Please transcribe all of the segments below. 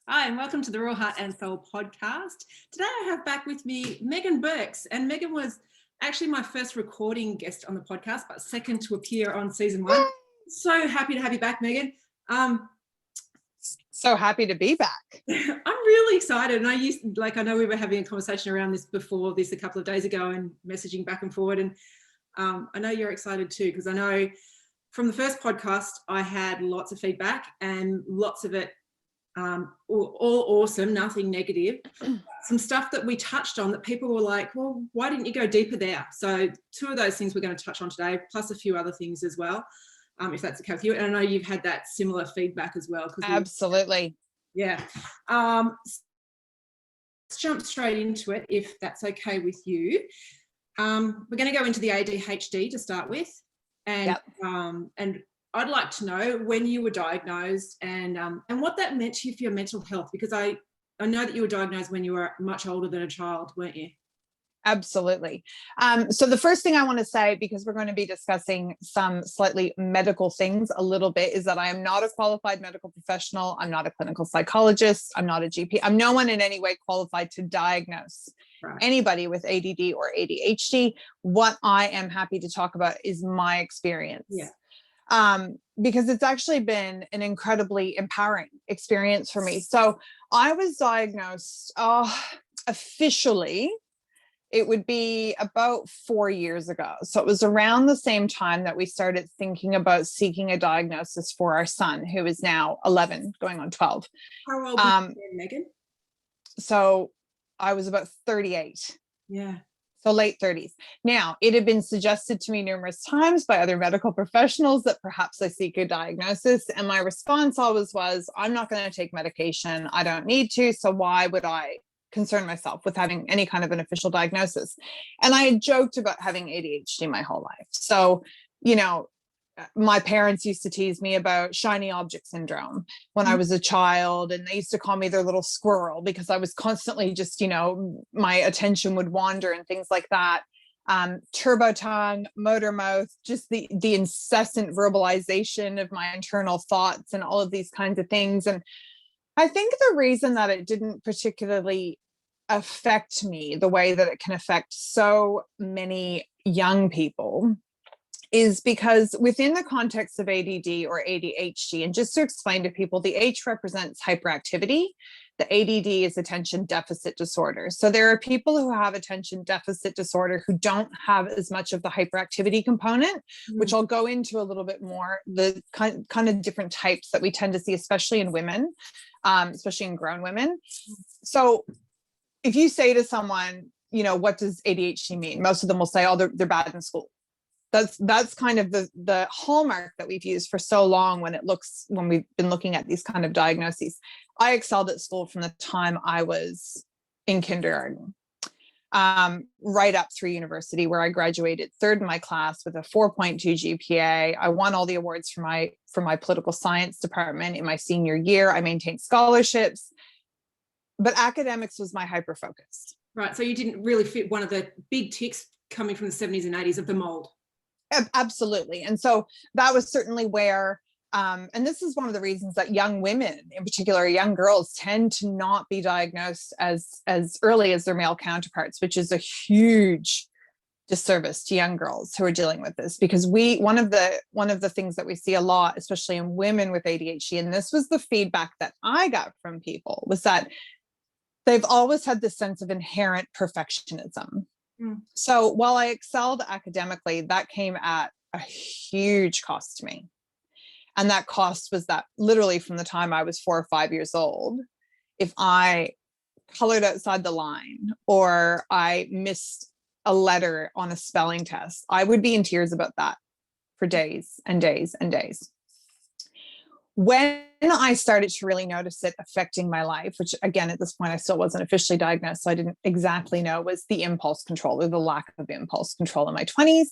Hi, and welcome to the Raw Heart and Soul podcast. Today I have back with me Meghann Birks, and Meghann was actually my first recording guest on the podcast, but second to appear on season 1. So happy to have you back, Meghann. So happy to be back. I'm really excited, and I know we were having a conversation around this before this a couple of days ago and messaging back and forward, and I know you're excited too, because I know from the first podcast I had lots of feedback and lots of it all awesome, nothing negative. Some stuff that we touched on that people were like, well, why didn't you go deeper there? So 2 of those things we're going to touch on today, plus a few other things as well, if that's okay with you. And I know you've had that similar feedback as well. Absolutely. Yeah. Let's jump straight into it, if that's okay with you. We're going to go into the ADHD to start with. And I'd like to know when you were diagnosed and what that meant to you for your mental health, because I know that you were diagnosed when you were much older than a child, weren't you? Absolutely. So the first thing I want to say, because we're going to be discussing some slightly medical things a little bit, is that I am not a qualified medical professional. I'm not a clinical psychologist. I'm not a GP. I'm no one in any way qualified to diagnose anybody with ADD or ADHD. What I am happy to talk about is my experience. Yeah. Because it's actually been an incredibly empowering experience for me. So I was diagnosed officially, it would be about 4 years ago. So it was around the same time that we started thinking about seeking a diagnosis for our son, who is now 11, going on 12. How old were you, Meghann? So I was about 38. Yeah. So late 30s. Now, it had been suggested to me numerous times by other medical professionals that perhaps I seek a diagnosis. And my response always was, I'm not going to take medication. I don't need to. So why would I concern myself with having any kind of an official diagnosis? And I had joked about having ADHD my whole life. So, my parents used to tease me about shiny object syndrome when I was a child, and they used to call me their little squirrel because I was constantly just, my attention would wander and things like that. Turbo tongue, motor mouth, just the incessant verbalization of my internal thoughts and all of these kinds of things. And I think the reason that it didn't particularly affect me the way that it can affect so many young people is because within the context of ADD or ADHD, and just to explain to people, the H represents hyperactivity. The ADD is attention deficit disorder. So there are people who have attention deficit disorder who don't have as much of the hyperactivity component, which I'll go into a little bit more, the kind of different types that we tend to see, especially in women, especially in grown women. So if you say to someone, what does ADHD mean? Most of them will say, oh, they're bad in school. That's kind of the hallmark that we've used for so long when we've been looking at these kind of diagnoses. I excelled at school from the time I was in kindergarten, right up through university, where I graduated third in my class with a 4.2 GPA. I won all the awards for my political science department in my senior year. I maintained scholarships, but academics was my hyper focus. Right. So you didn't really fit one of the big ticks coming from the 70s and 80s of the mold. Absolutely. And so that was certainly where, and this is one of the reasons that young women, in particular, young girls, tend to not be diagnosed as early as their male counterparts, which is a huge disservice to young girls who are dealing with this, because one of the things that we see a lot, especially in women with ADHD, and this was the feedback that I got from people, was that they've always had this sense of inherent perfectionism. So while I excelled academically, that came at a huge cost to me. And that cost was that literally from the time I was 4 or 5 years old, if I colored outside the line or I missed a letter on a spelling test, I would be in tears about that for days and days and days. When I started to really notice it affecting my life, which again, at this point, I still wasn't officially diagnosed, so I didn't exactly know, was the impulse control, or the lack of impulse control in my 20s,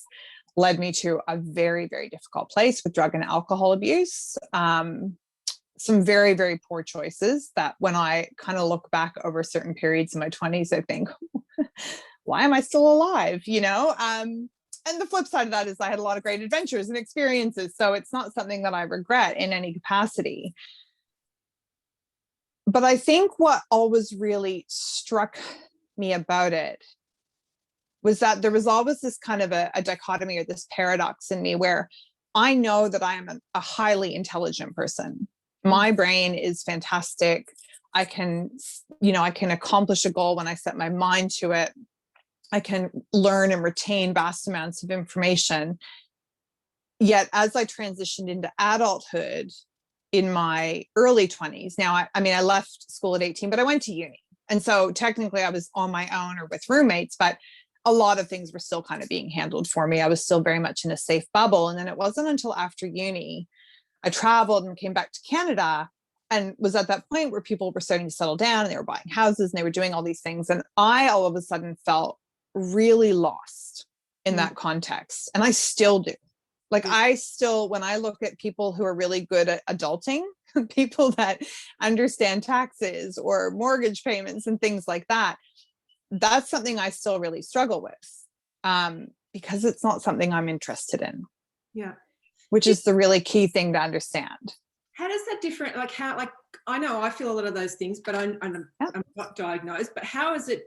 led me to a very, very difficult place with drug and alcohol abuse. Some very, very poor choices that when I kind of look back over certain periods in my 20s, I think, why am I still alive? And the flip side of that is I had a lot of great adventures and experiences. So it's not something that I regret in any capacity. But I think what always really struck me about it was that there was always this kind of a dichotomy or this paradox in me where I know that I am a highly intelligent person. My brain is fantastic. I can accomplish a goal when I set my mind to it. I can learn and retain vast amounts of information. Yet as I transitioned into adulthood in my early 20s, now, I left school at 18, but I went to uni. And so technically I was on my own or with roommates, but a lot of things were still kind of being handled for me. I was still very much in a safe bubble. And then it wasn't until after uni, I traveled and came back to Canada and was at that point where people were starting to settle down and they were buying houses and they were doing all these things. And I all of a sudden felt really lost in that context. And I still do. Like I still, when I look at people who are really good at adulting, people that understand taxes or mortgage payments and things like that, that's something I still really struggle with because it's not something I'm interested in. Yeah. Which is the really key thing to understand. How does that different, I know I feel a lot of those things, but I'm not diagnosed, but how is it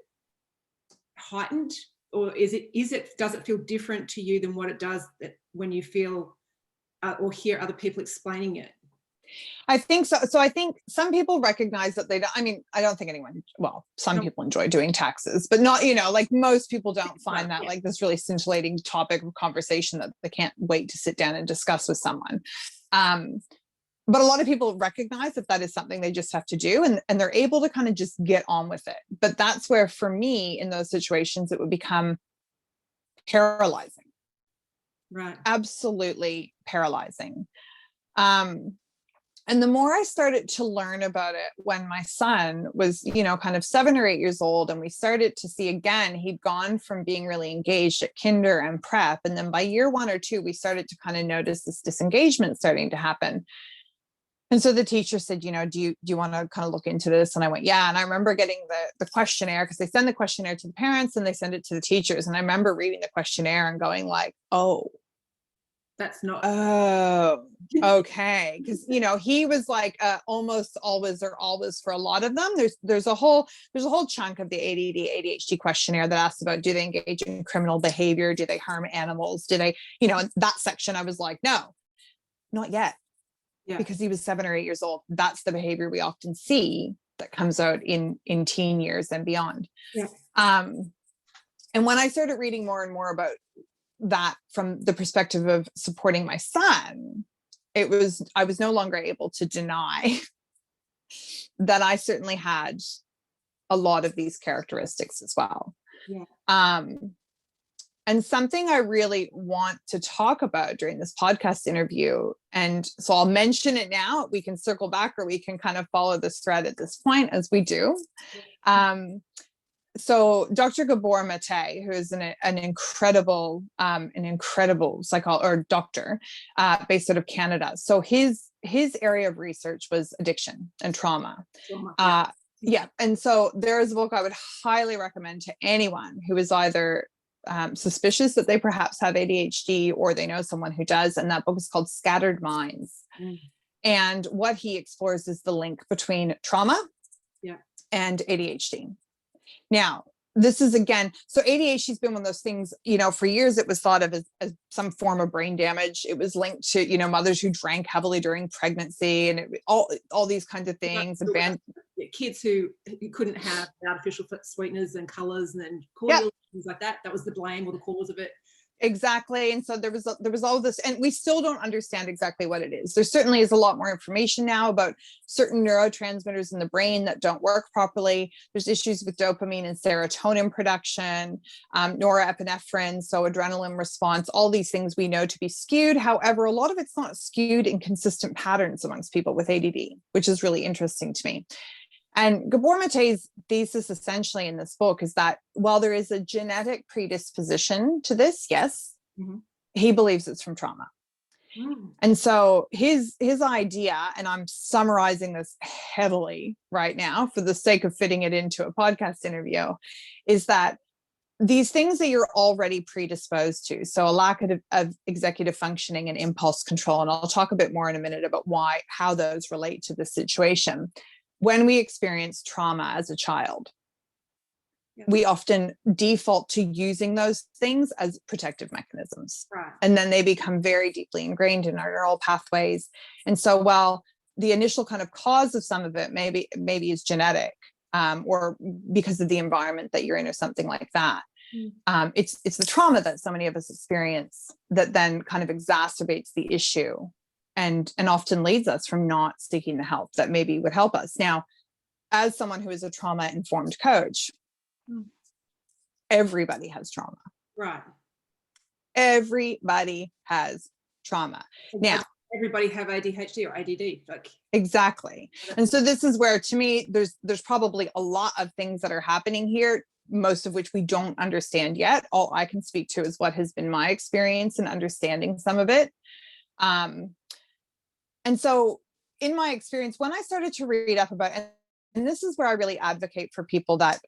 heightened, or does it feel different to you than what it does when you feel or hear other people explaining it? I think so. So I think some people recognize that they don't, I don't think some people enjoy doing taxes, but not, like most people don't find that like this really scintillating topic of conversation that they can't wait to sit down and discuss with someone. But a lot of people recognize that is something they just have to do, and they're able to kind of just get on with it. But that's where, for me, in those situations, it would become paralyzing. Right. Absolutely paralyzing. And the more I started to learn about it when my son was, kind of 7 or 8 years old, and we started to see again, he'd gone from being really engaged at kinder and prep. And then by year 1 or 2, we started to kind of notice this disengagement starting to happen. And so the teacher said, do you want to kind of look into this? And I went, yeah. And I remember getting the questionnaire, because they send the questionnaire to the parents and they send it to the teachers. And I remember reading the questionnaire and going like, oh, that's not. Oh, okay. Because, he was like almost always or always for a lot of them. There's a whole chunk of the ADD, ADHD questionnaire that asks about, do they engage in criminal behavior? Do they harm animals? Do they, that section I was like, no, not yet. Yeah. Because he was 7 or 8 years old. That's the behavior we often see that comes out in teen years and beyond. Yeah. And when I started reading more and more about that from the perspective of supporting my son, I was no longer able to deny that I certainly had a lot of these characteristics as well. Yeah. And something I really want to talk about during this podcast interview, and so I'll mention it now, we can circle back or we can kind of follow this thread at this point as we do. So Dr. Gabor Mate, who is an incredible doctor based out of Canada. So his area of research was addiction and trauma. Yeah. And so there is a book I would highly recommend to anyone who is either suspicious that they perhaps have ADHD or they know someone who does. And that book is called Scattered Minds. And what he explores is the link between trauma and ADHD. Now, this is again, so ADHD has been one of those things, for years it was thought of as some form of brain damage. It was linked to, mothers who drank heavily during pregnancy and all these kinds of things. And kids who couldn't have artificial sweeteners and colors and cordials, things like that. That was the blame or the cause of it. Exactly. And so there was all this, and we still don't understand exactly what it is. There certainly is a lot more information now about certain neurotransmitters in the brain that don't work properly. There's issues with dopamine and serotonin production, norepinephrine, so adrenaline response, all these things we know to be skewed. However, a lot of it's not skewed in consistent patterns amongst people with ADD, which is really interesting to me. And Gabor Mate's thesis essentially in this book is that while there is a genetic predisposition to this, yes, he believes it's from trauma. And so his idea, and I'm summarizing this heavily right now for the sake of fitting it into a podcast interview, is that these things that you're already predisposed to, so a lack of executive functioning and impulse control, and I'll talk a bit more in a minute about how those relate to the situation. when we experience trauma as a child, we often default to using those things as protective mechanisms. Right. And then they become very deeply ingrained in our neural pathways. And so while the initial kind of cause of some of it maybe is genetic, or because of the environment that you're in or something like that, it's the trauma that so many of us experience that then kind of exacerbates the issue and often leads us from not seeking the help that maybe would help us. Now, as someone who is a trauma-informed coach, everybody has trauma. Right. Everybody has trauma. Now, everybody have ADHD or ADD, like exactly. And so this is where, to me, there's probably a lot of things that are happening here, most of which we don't understand yet. All I can speak to is what has been my experience in understanding some of it. And so in my experience, when I started to read up about, and this is where I really advocate for people that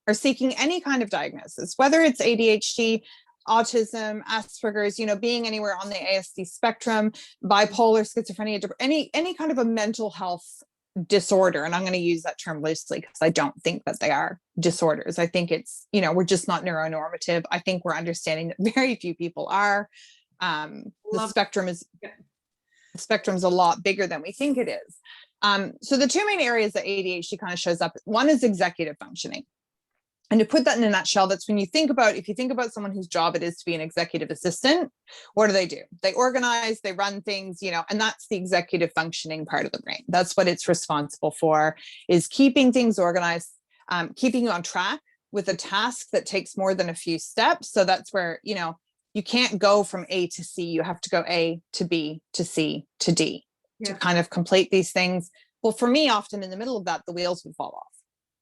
are seeking any kind of diagnosis, whether it's ADHD, autism, Asperger's, being anywhere on the ASD spectrum, bipolar, schizophrenia, any kind of a mental health disorder. And I'm going to use that term loosely because I don't think that they are disorders. I think it's, we're just not neuronormative. I think we're understanding that very few people are. The spectrum's a lot bigger than we think it is. So the two main areas that ADHD kind of shows up, one is executive functioning. And to put that in a nutshell, that's when if you think about someone whose job it is to be an executive assistant, what do? They organize, they run things, and that's the executive functioning part of the brain. That's what it's responsible for, is keeping things organized, keeping you on track with a task that takes more than a few steps. So that's where, you can't go from A to C. You have to go A to B to C to D to kind of complete these things. Well, for me, often in the middle of that, the wheels would fall off.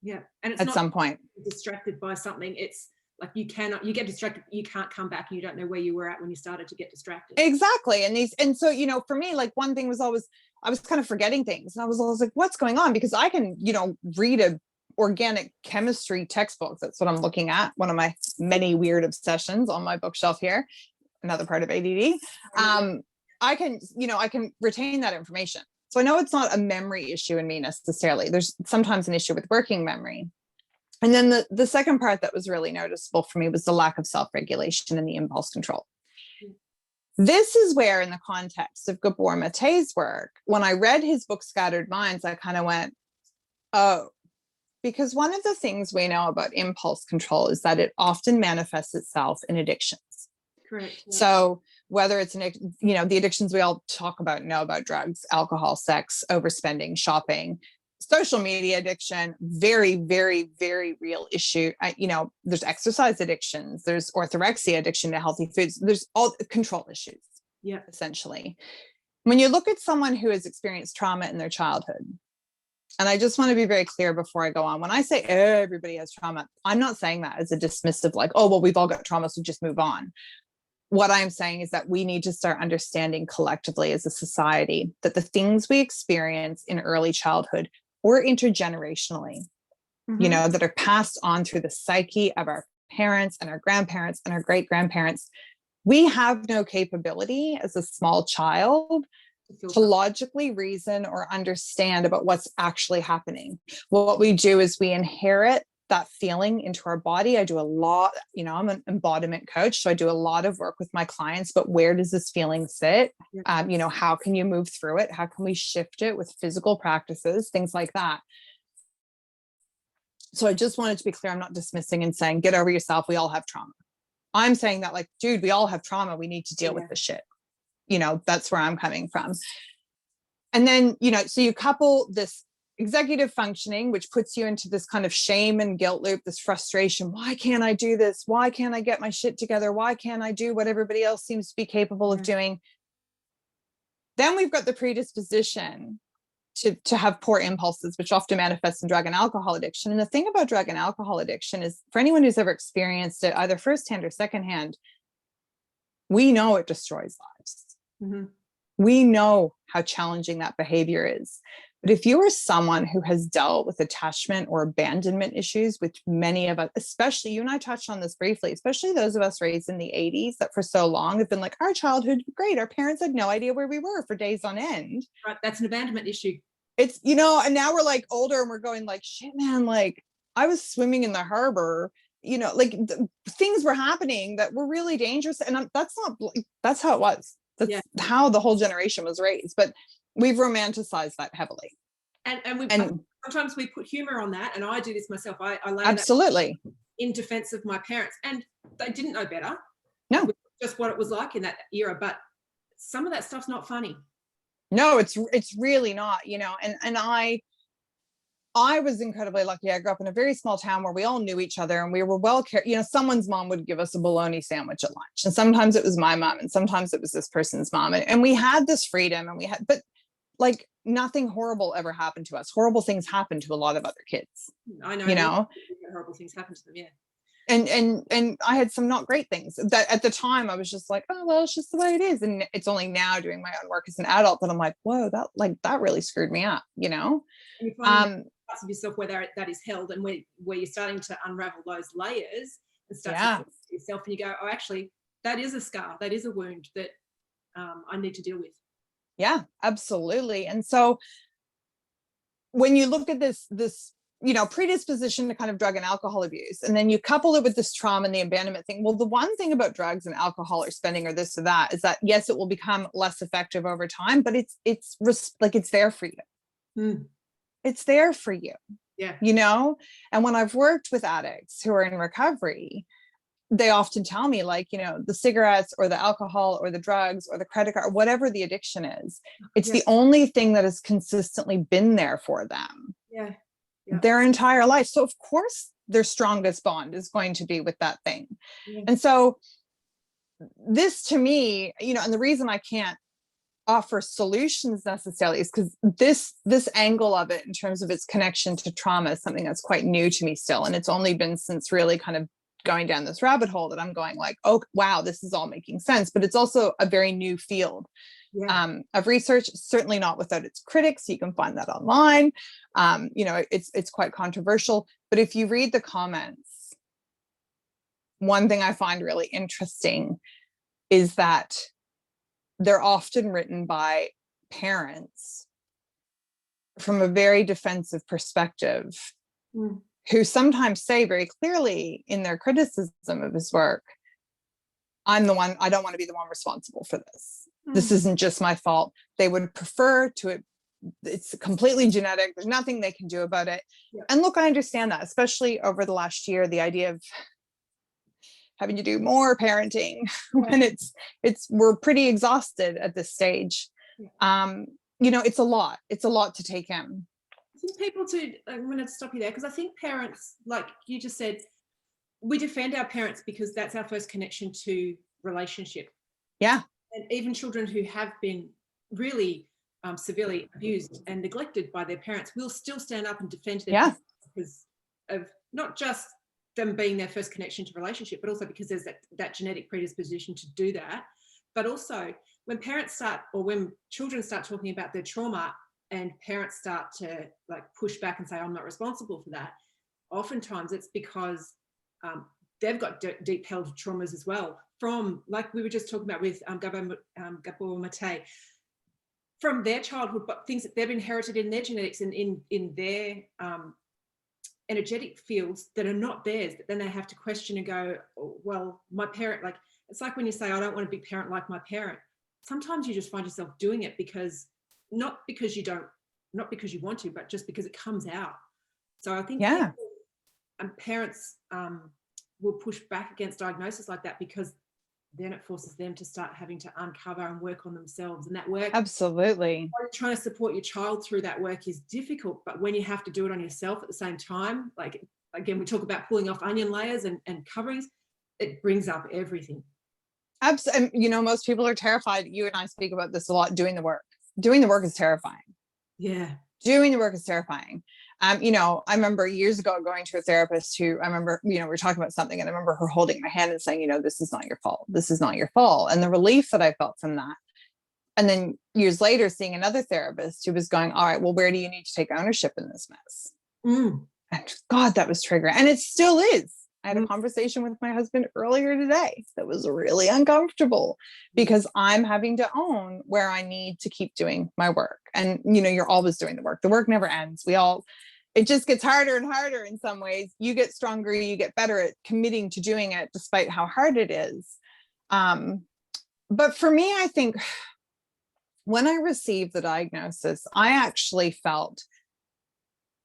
Yeah. And it's at not some point distracted by something. It's like you get distracted, you can't come back and you don't know where you were at when you started to get distracted. Exactly. And so, for me, like one thing was always, I was kind of forgetting things and I was always like, what's going on? Because I can, read a organic chemistry textbook. That's what I'm looking at. One of my many weird obsessions on my bookshelf here, another part of ADD. I can retain that information. So I know it's not a memory issue in me necessarily. There's sometimes an issue with working memory. And then the second part that was really noticeable for me was the lack of self-regulation and the impulse control. This is where, in the context of Gabor Mate's work, when I read his book, Scattered Minds, I kind of went, oh, because one of the things we know about impulse control is that it often manifests itself in addictions. Correct. Yeah. So whether it's the addictions we all talk about, know about: drugs, alcohol, sex, overspending, shopping, social media addiction, very, very, very real issue. There's exercise addictions, there's orthorexia, addiction to healthy foods, there's all control issues. Yeah. Essentially, when you look at someone who has experienced trauma in their childhood, and I just want to be very clear before I go on, when I say everybody has trauma, I'm not saying that as a dismissive, like, oh, well, we've all got trauma, so just move on. What I'm saying is that we need to start understanding collectively as a society that the things we experience in early childhood or intergenerationally, that are passed on through the psyche of our parents and our grandparents and our great-grandparents, we have no capability as a small child to logically reason or understand about what's actually happening. What we do is we inherit that feeling into our body. I do a lot, I'm an embodiment coach, so I do a lot of work with my clients, but where does this feeling sit? How can you move through it? How can we shift it with physical practices, things like that? So I just wanted to be clear. I'm not dismissing and saying, get over yourself. We all have trauma. I'm saying that, like, dude, we all have trauma. We need to deal with this shit. That's where I'm coming from. And then, so you couple this executive functioning, which puts you into this kind of shame and guilt loop, this frustration. Why can't I do this? Why can't I get my shit together? Why can't I do what everybody else seems to be capable of doing? Then we've got the predisposition to have poor impulses, which often manifests in drug and alcohol addiction. And the thing about drug and alcohol addiction is, for anyone who's ever experienced it, either firsthand or secondhand, we know it destroys lives. Mm-hmm. We know how challenging that behavior is. But if you are someone who has dealt with attachment or abandonment issues, which many of us, especially you and I touched on this briefly, especially those of us raised in the 80s that for so long have been like, our childhood, great. Our parents had no idea where we were for days on end. Right. That's an abandonment issue. It's, you know, and now we're like older and we're going like, shit, man, like I was swimming in the harbor, you know, like things were happening that were really dangerous. And that's not, that's how it was. That's how the whole generation was raised, but we've romanticized that heavily. And sometimes we put humor on that. And I do this myself. I lay absolutely that in defense of my parents, and they didn't know better. No, it was just what it was like in that era. But some of that stuff's not funny. No, it's really not, you know, and I was incredibly lucky. I grew up in a very small town where we all knew each other and we were well cared. You know, someone's mom would give us a bologna sandwich at lunch, and sometimes it was my mom, and sometimes it was this person's mom, and we had this freedom, and we had, but like nothing horrible ever happened to us. Horrible things happened to a lot of other kids. I know, you know, horrible things happen to them. Yeah. And I had some not great things that at the time I was just like, oh, well, it's just the way it is. And it's only now doing my own work as an adult that I'm like, whoa, that really screwed me up, you know? And you find parts of yourself where that is held, and where you're starting to unravel those layers and start to see yourself, and you go, oh, actually, that is a scar, that is a wound that I need to deal with. Yeah, absolutely. And so when you look at this, you know, predisposition to kind of drug and alcohol abuse, and then you couple it with this trauma and the abandonment thing. Well, the one thing about drugs and alcohol or spending or this or that is that, yes, it will become less effective over time, but it's like, it's there for you. It's there for you. Yeah. You know, and when I've worked with addicts who are in recovery, they often tell me, like, you know, the cigarettes or the alcohol or the drugs or the credit card, whatever the addiction is, it's the only thing that has consistently been there for them. Yeah. Their entire life. So of course their strongest bond is going to be with that thing. And so this, to me, you know, and the reason I can't offer solutions necessarily is because this angle of it in terms of its connection to trauma is something that's quite new to me still. And it's only been since really kind of going down this rabbit hole that I'm going like, oh, wow, this is all making sense. But it's also a very new field of research, certainly not without its critics. You can find that online. You know, it's quite controversial, but if you read the comments, one thing I find really interesting is that they're often written by parents from a very defensive perspective, who sometimes say very clearly in their criticism of his work, I don't want to be the one responsible for this. This isn't just my fault. They would prefer to it's completely genetic. There's nothing they can do about it. And look, I understand that, especially over the last year, the idea of having to do more parenting when we're pretty exhausted at this stage. You know, it's a lot to take in. I think people I'm going to stop you there, because I think parents, like you just said, we defend our parents because that's our first connection to relationship. Yeah. And even children who have been really severely abused and neglected by their parents will still stand up and defend their parents because of not just them being their first connection to relationship, but also because there's that genetic predisposition to do that. But also when parents start, or when children start talking about their trauma and parents start to like push back and say, I'm not responsible for that, oftentimes it's because they've got deep held traumas as well, from, like we were just talking about with Gabor Mate, from their childhood, but things that they've inherited in their genetics and in their energetic fields that are not theirs, that then they have to question and go, oh, well, my parent, like, it's like when you say, I don't want to be a parent like my parent. Sometimes you just find yourself doing it because, not because you want to, but just because it comes out. So I think parents will push back against diagnosis like that, because then it forces them to start having to uncover and work on themselves. And that work, absolutely, trying to support your child through that work is difficult, but when you have to do it on yourself at the same time, like, again, we talk about pulling off onion layers and coverings, it brings up everything. Absolutely. You know, most people are terrified. You and I speak about this a lot. Doing the work is terrifying. Doing the work is terrifying. You know, I remember years ago going to a therapist who, I remember, you know, we were talking about something, and I remember her holding my hand and saying, you know, this is not your fault. This is not your fault. And the relief that I felt from that. And then years later, seeing another therapist who was going, all right, well, where do you need to take ownership in this mess? And God, that was triggering. And it still is. I had a conversation with my husband earlier today that was really uncomfortable because I'm having to own where I need to keep doing my work. And, you know, you're always doing the work. The work never ends. It just gets harder and harder in some ways. You get stronger, you get better at committing to doing it despite how hard it is. But for me, I think when I received the diagnosis, I actually felt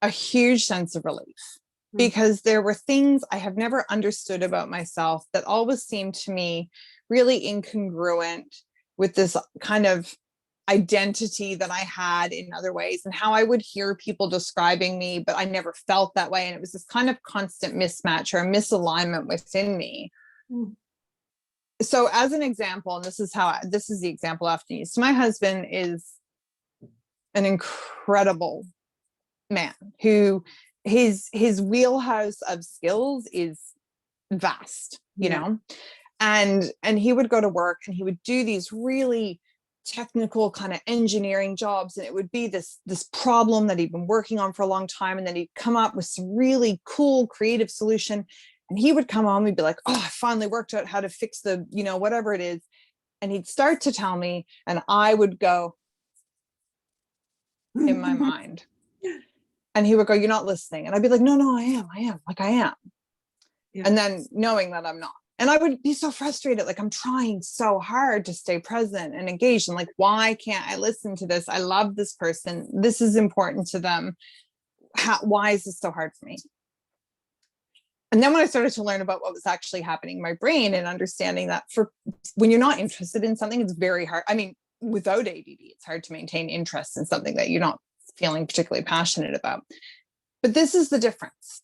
a huge sense of relief because there were things I have never understood about myself that always seemed to me really incongruent with this kind of identity that I had in other ways and how I would hear people describing me, but I never felt that way. And it was this kind of constant mismatch or misalignment within me. So as an example, and this is the example I often use. So my husband is an incredible man who his wheelhouse of skills is vast, you know, and he would go to work and he would do these really technical kind of engineering jobs, and it would be this problem that he'd been working on for a long time, and then he'd come up with some really cool creative solution, and he would come on, we'd be like, oh, I finally worked out how to fix the, you know, whatever it is, and he'd start to tell me, and I would go in my mind, and he would go, you're not listening, and I'd be like, no, I am, like I am, and then knowing that I'm not. And I would be so frustrated, like I'm trying so hard to stay present and engaged. And like, why can't I listen to this? I love this person. This is important to them. Why is this so hard for me? And then when I started to learn about what was actually happening in my brain and understanding that when you're not interested in something, it's very hard. I mean, without ADD, it's hard to maintain interest in something that you're not feeling particularly passionate about. But this is the difference.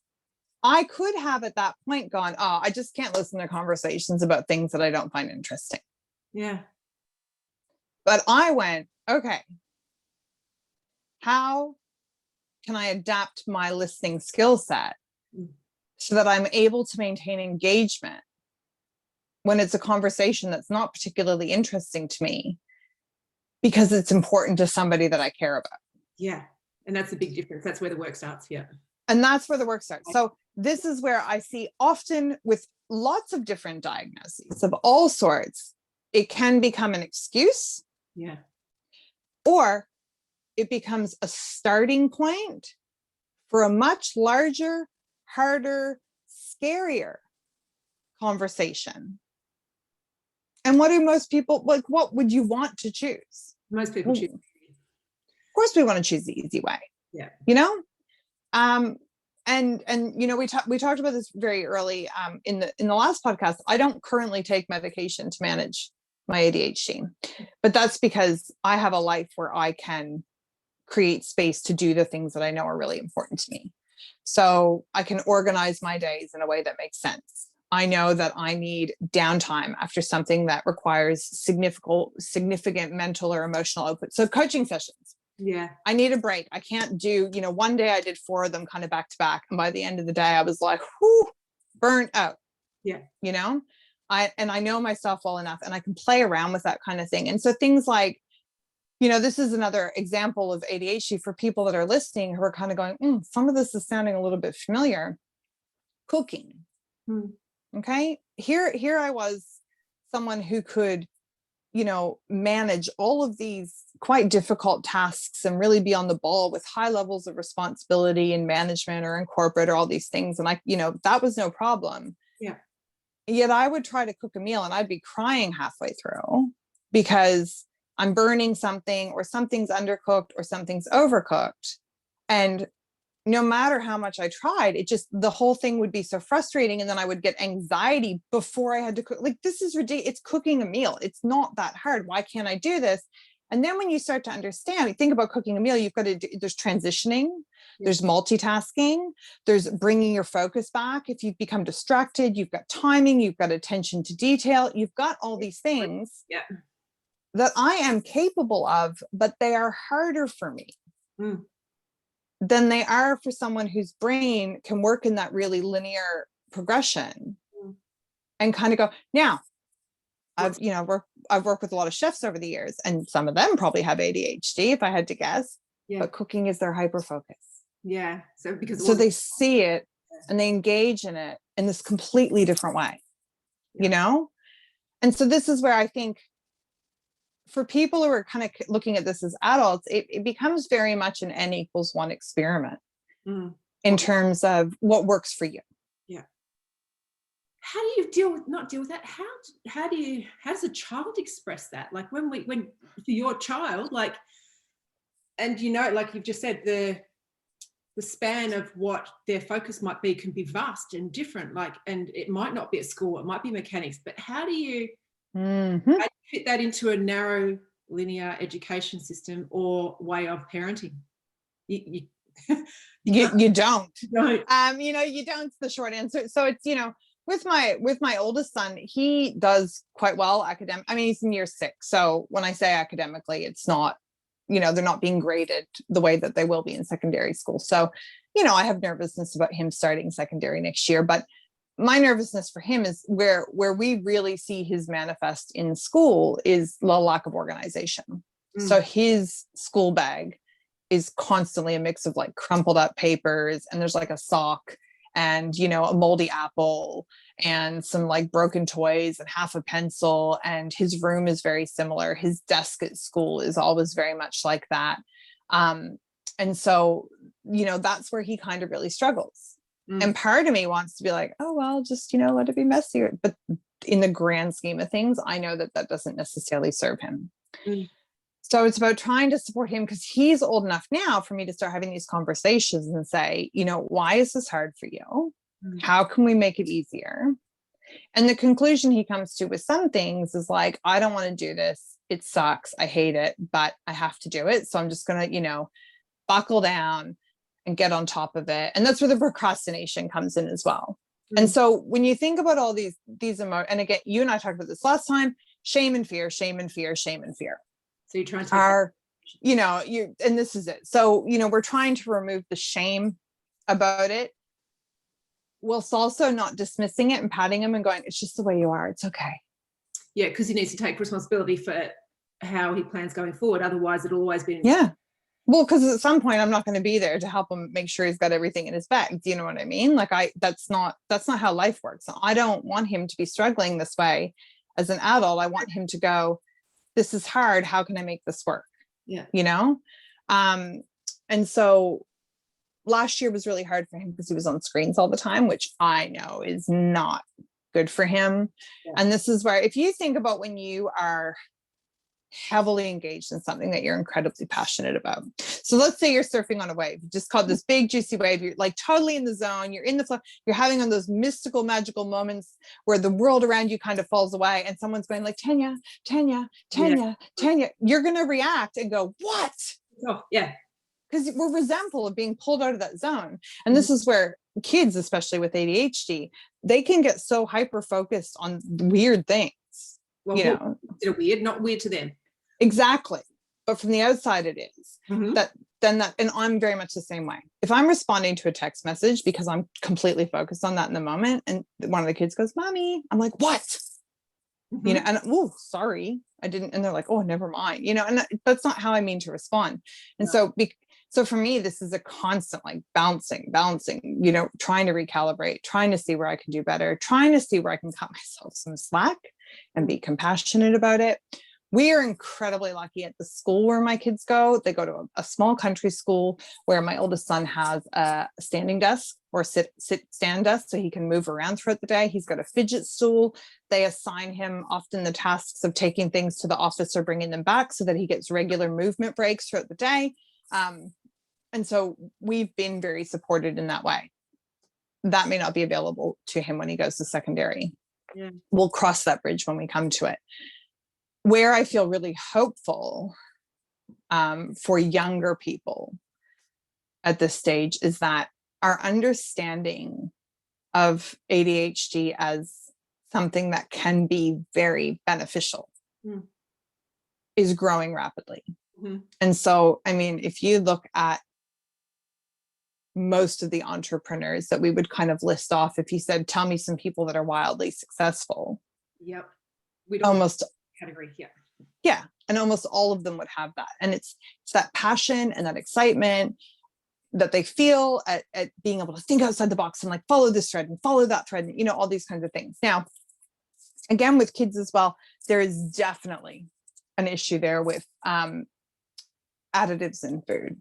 I could have at that point gone, oh, I just can't listen to conversations about things that I don't find interesting. Yeah. But I went, okay, how can I adapt my listening skill set so that I'm able to maintain engagement when it's a conversation that's not particularly interesting to me because it's important to somebody that I care about? Yeah. And that's a big difference. That's where the work starts. Yeah. And that's where the work starts. So this is where I see often with lots of different diagnoses of all sorts, it can become an excuse. Yeah. Or it becomes a starting point for a much larger, harder, scarier conversation. And what do most people, like, what would you want to choose? Most people choose. Of course we want to choose the easy way. Yeah. You know? And you know, we talked about this very early in the last podcast. I don't currently take medication to manage my ADHD, but that's because I have a life where I can create space to do the things that I know are really important to me. So I can organize my days in a way that makes sense. I know that I need downtime after something that requires significant mental or emotional output. So coaching sessions. Yeah. I need a break. I can't do, you know, one day I did 4 of them kind of back to back. And by the end of the day, I was like, whoo, burnt out. Yeah. You know, I know myself well enough and I can play around with that kind of thing. And so things like, you know, this is another example of ADHD for people that are listening who are kind of going, some of this is sounding a little bit familiar. Cooking. Okay. Here I was, someone who could, you know, manage all of these quite difficult tasks and really be on the ball with high levels of responsibility in management or in corporate or all these things. And I, you know, that was no problem. Yeah. Yet I would try to cook a meal and I'd be crying halfway through because I'm burning something or something's undercooked or something's overcooked. And no matter how much I tried, it just, the whole thing would be so frustrating. And then I would get anxiety before I had to cook. Like, this is ridiculous. It's cooking a meal. It's not that hard. Why can't I do this? And then when you start to understand, think about cooking a meal, you've got to do, there's transitioning, there's multitasking, there's bringing your focus back. If you've become distracted, you've got timing, you've got attention to detail, you've got all these things that I am capable of, but they are harder for me than they are for someone whose brain can work in that really linear progression and kind of go, now, I've worked with a lot of chefs over the years, and some of them probably have ADHD, if I had to guess, but cooking is their hyper focus. Yeah. So they see it and they engage in it in this completely different way, Yeah. you know? And so this is where I think for people who are kind of looking at this as adults, it becomes very much an N=1 experiment in terms of what works for you. Yeah. How do you not deal with that? How does a child express that? Like when for your child, like, and like you've just said, the span of what their focus might be can be vast and different, like, and it might not be at school, it might be mechanics, but how do you fit that into a narrow linear education system or way of parenting? You don't. Don't. You don't, the short answer. So it's, with my oldest son, he does quite well academic. I mean, he's in year 6. So when I say academically, it's not, they're not being graded the way that they will be in secondary school. So, I have nervousness about him starting secondary next year, but my nervousness for him is where we really see his manifest in school is the lack of organization. So his school bag is constantly a mix of like crumpled up papers, and there's like a sock and, a moldy apple and some like broken toys and half a pencil. And his room is very similar. His desk at school is always very much like that. And so, that's where he kind of really struggles. And part of me wants to be like, oh, well, just, let it be messier. But in the grand scheme of things, I know that doesn't necessarily serve him. So it's about trying to support him, because he's old enough now for me to start having these conversations and say, why is this hard for you? How can we make it easier? And the conclusion he comes to with some things is like, I don't want to do this. It sucks. I hate it, but I have to do it. So I'm just going to, buckle down and get on top of it. And that's where the procrastination comes in as well. And so when you think about all these emotions, and again, you and I talked about this last time, shame and fear, shame and fear, shame and fear. So you're trying to and this is it. So, we're trying to remove the shame about it, whilst also not dismissing it and patting him and going, it's just the way you are. It's okay. Yeah, because he needs to take responsibility for how he plans going forward. Otherwise, it'll always be. Yeah. Well, because at some point I'm not going to be there to help him make sure he's got everything in his bag. Do you know what I mean? Like that's not how life works. I don't want him to be struggling this way as an adult. I want him to go, this is hard. How can I make this work? Yeah. And so last year was really hard for him because he was on screens all the time, which I know is not good for him. Yeah. And this is where, if you think about when you are heavily engaged in something that you're incredibly passionate about. So let's say you're surfing on a wave, you just caught this big juicy wave. You're like totally in the zone. You're in the flow. You're having on those mystical, magical moments where the world around you kind of falls away, and someone's going like, Tanya, Tanya, Tanya, Tanya. You're going to react and go, what? Oh, yeah. Because we're resentful of being pulled out of that zone. And this is where kids, especially with ADHD, they can get so hyper focused on weird things. Well, they're weird, not weird to them. Exactly. But from the outside it is. And I'm very much the same way. If I'm responding to a text message because I'm completely focused on that in the moment, and one of the kids goes, Mommy, I'm like, what? And oh, sorry, I didn't. And they're like, oh, never mind, and that's not how I mean to respond. And so for me, this is a constant like bouncing, trying to recalibrate, trying to see where I can do better, trying to see where I can cut myself some slack and be compassionate about it. We are incredibly lucky at the school where my kids go. They go to a small country school where my oldest son has a standing desk or stand desk, so he can move around throughout the day. He's got a fidget stool. They assign him often the tasks of taking things to the office or bringing them back so that he gets regular movement breaks throughout the day. And so we've been very supported in that way. That may not be available to him when he goes to secondary. Yeah. We'll cross that bridge when we come to it. Where I feel really hopeful for younger people at this stage is that our understanding of ADHD as something that can be very beneficial is growing rapidly. And so, I mean, if you look at most of the entrepreneurs that we would kind of list off, if you said, tell me some people that are wildly successful. Yep. We'd almost category. Yeah. Yeah. And almost all of them would have that. And it's that passion and that excitement. that they feel at being able to think outside the box and like follow this thread and follow that thread, and, you know, all these kinds of things. Now, again, with kids as well, there is definitely an issue there with additives in food.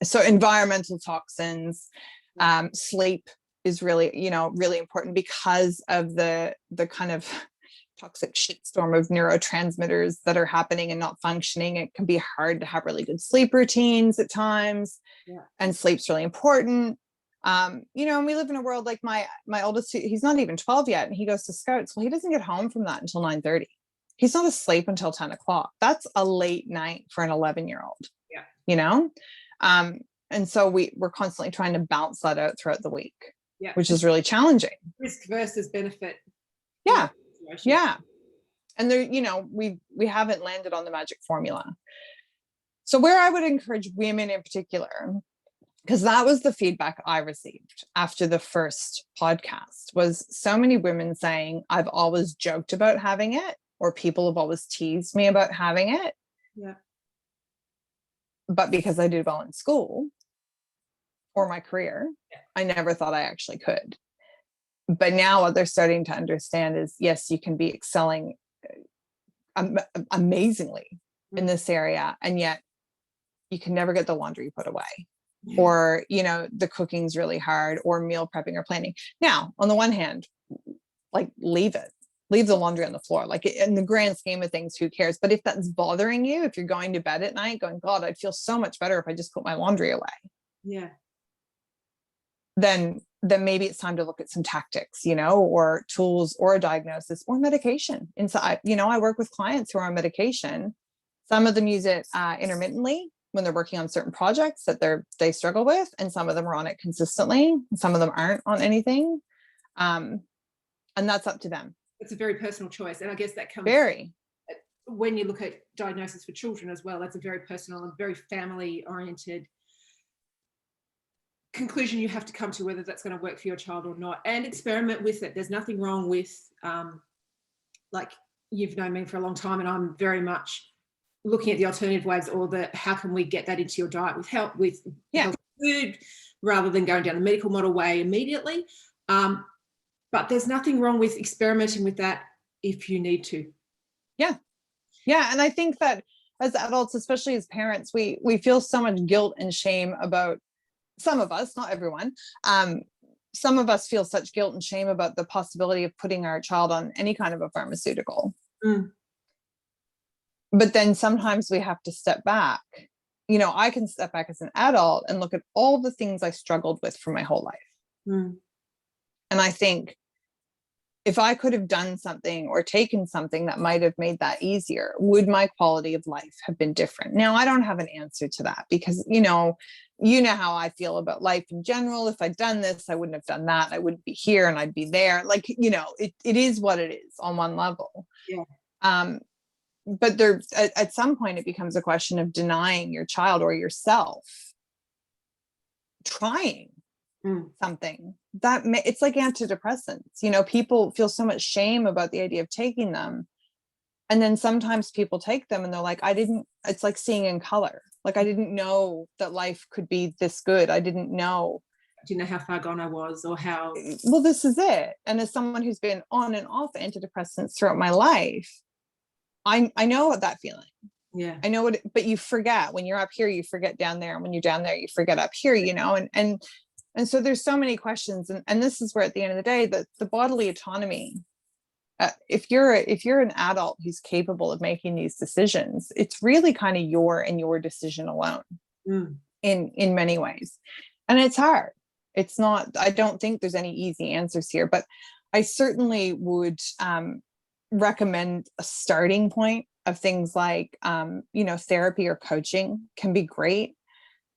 So environmental toxins, sleep is really, you know, really important because of the kind of toxic shitstorm of neurotransmitters that are happening and not functioning. It can be hard to have really good sleep routines at times. Yeah. And sleep's really important. You know, and we live in a world like my oldest, he's not even 12 yet, and he goes to Scouts. Well, he doesn't get home from that until 9:30. He's not asleep until 10 o'clock. That's a late night for an 11-year-old. Yeah. You know? And so we're constantly trying to balance that out throughout the week, yeah, which is really challenging. Risk versus benefit. Yeah. Yeah. And there, you know, we haven't landed on the magic formula. So where I would encourage women in particular, because that was the feedback I received after the first podcast, was so many women saying, I've always joked about having it, or people have always teased me about having it. Yeah. But because I did well in school or my career, I never thought I actually could. But now what they're starting to understand is, yes, you can be excelling amazingly in this area, and yet you can never get the laundry put away. Yeah. Or, you know, the cooking's really hard, or meal prepping or planning. Now, on the one hand, like leave the laundry on the floor. Like in the grand scheme of things, who cares? But if that's bothering you, if you're going to bed at night going, God, I'd feel so much better if I just put my laundry away. Yeah. Then maybe it's time to look at some tactics, you know, or tools, or a diagnosis, or medication. Inside, you know, I work with clients who are on medication. Some of them use it intermittently when they're working on certain projects that they struggle with, and some of them are on it consistently. Some of them aren't on anything, and that's up to them. It's a very personal choice, and I guess that comes very, when you look at diagnosis for children as well. That's a very personal and very family oriented conclusion you have to come to, whether that's going to work for your child or not, and experiment with it. There's nothing wrong with, like, you've known me for a long time, and I'm very much looking at the alternative ways, or the how can we get that into your diet with help with healthy food, rather than going down the medical model way immediately. But there's nothing wrong with experimenting with that if you need to. Yeah. Yeah. And I think that as adults, especially as parents, we feel so much guilt and shame about, some of us, not everyone, some of us feel such guilt and shame about the possibility of putting our child on any kind of a pharmaceutical. Mm. But then sometimes we have to step back. You know, I can step back as an adult and look at all the things I struggled with for my whole life. Mm. And I think if I could have done something or taken something that might have made that easier, would my quality of life have been different? Now, I don't have an answer to that, because, you know how I feel about life in general. If I'd done this, I wouldn't have done that. I wouldn't be here and I'd be there. Like, you know, it is what it is on one level. Yeah. But there, at some point, it becomes a question of denying your child or yourself trying something that it's like antidepressants. You know, people feel so much shame about the idea of taking them. And then sometimes people take them and they're like, it's like seeing in color. Like, I didn't know that life could be this good. I didn't know. How far gone I was, or how. Well, this is it. And as someone who's been on and off antidepressants throughout my life, I know that feeling. Yeah. I know what, but you forget when you're up here, you forget down there. And when you're down there, you forget up here, you know, and so there's so many questions. And this is where, at the end of the day, the bodily autonomy, if you're an adult who's capable of making these decisions, it's really kind of your decision alone in many ways. And it's hard. It's not, I don't think there's any easy answers here, but I certainly would recommend a starting point of things like, you know, therapy or coaching can be great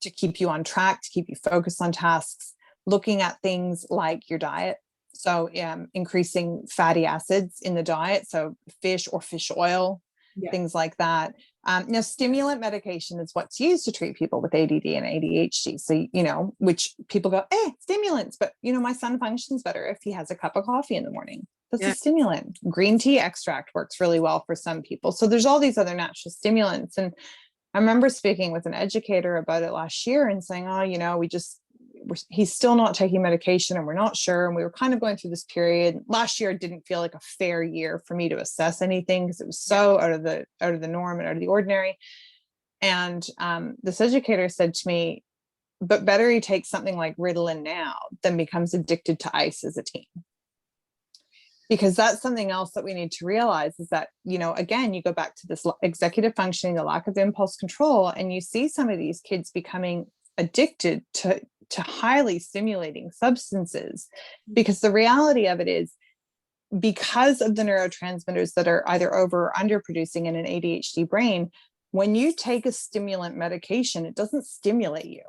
to keep you on track, to keep you focused on tasks, looking at things like your diet. So increasing fatty acids in the diet, so fish or fish oil, things like that. Now, stimulant medication is what's used to treat people with ADD and ADHD. So, you know, which people go, stimulants. But, you know, my son functions better if he has a cup of coffee in the morning. That's a stimulant. Green tea extract works really well for some people. So there's all these other natural stimulants. And I remember speaking with an educator about it last year and saying, oh, you know, he's still not taking medication and we're not sure. And we were kind of going through this period. Last year didn't feel like a fair year for me to assess anything because it was so out of the norm and out of the ordinary. And this educator said to me, but better he takes something like Ritalin now than becomes addicted to ice as a teen. Because that's something else that we need to realize is that, you know, again, you go back to this executive functioning, the lack of impulse control, and you see some of these kids becoming addicted to highly stimulating substances. Because the reality of it is, because of the neurotransmitters that are either over or under producing in an ADHD brain, when you take a stimulant medication, it doesn't stimulate you.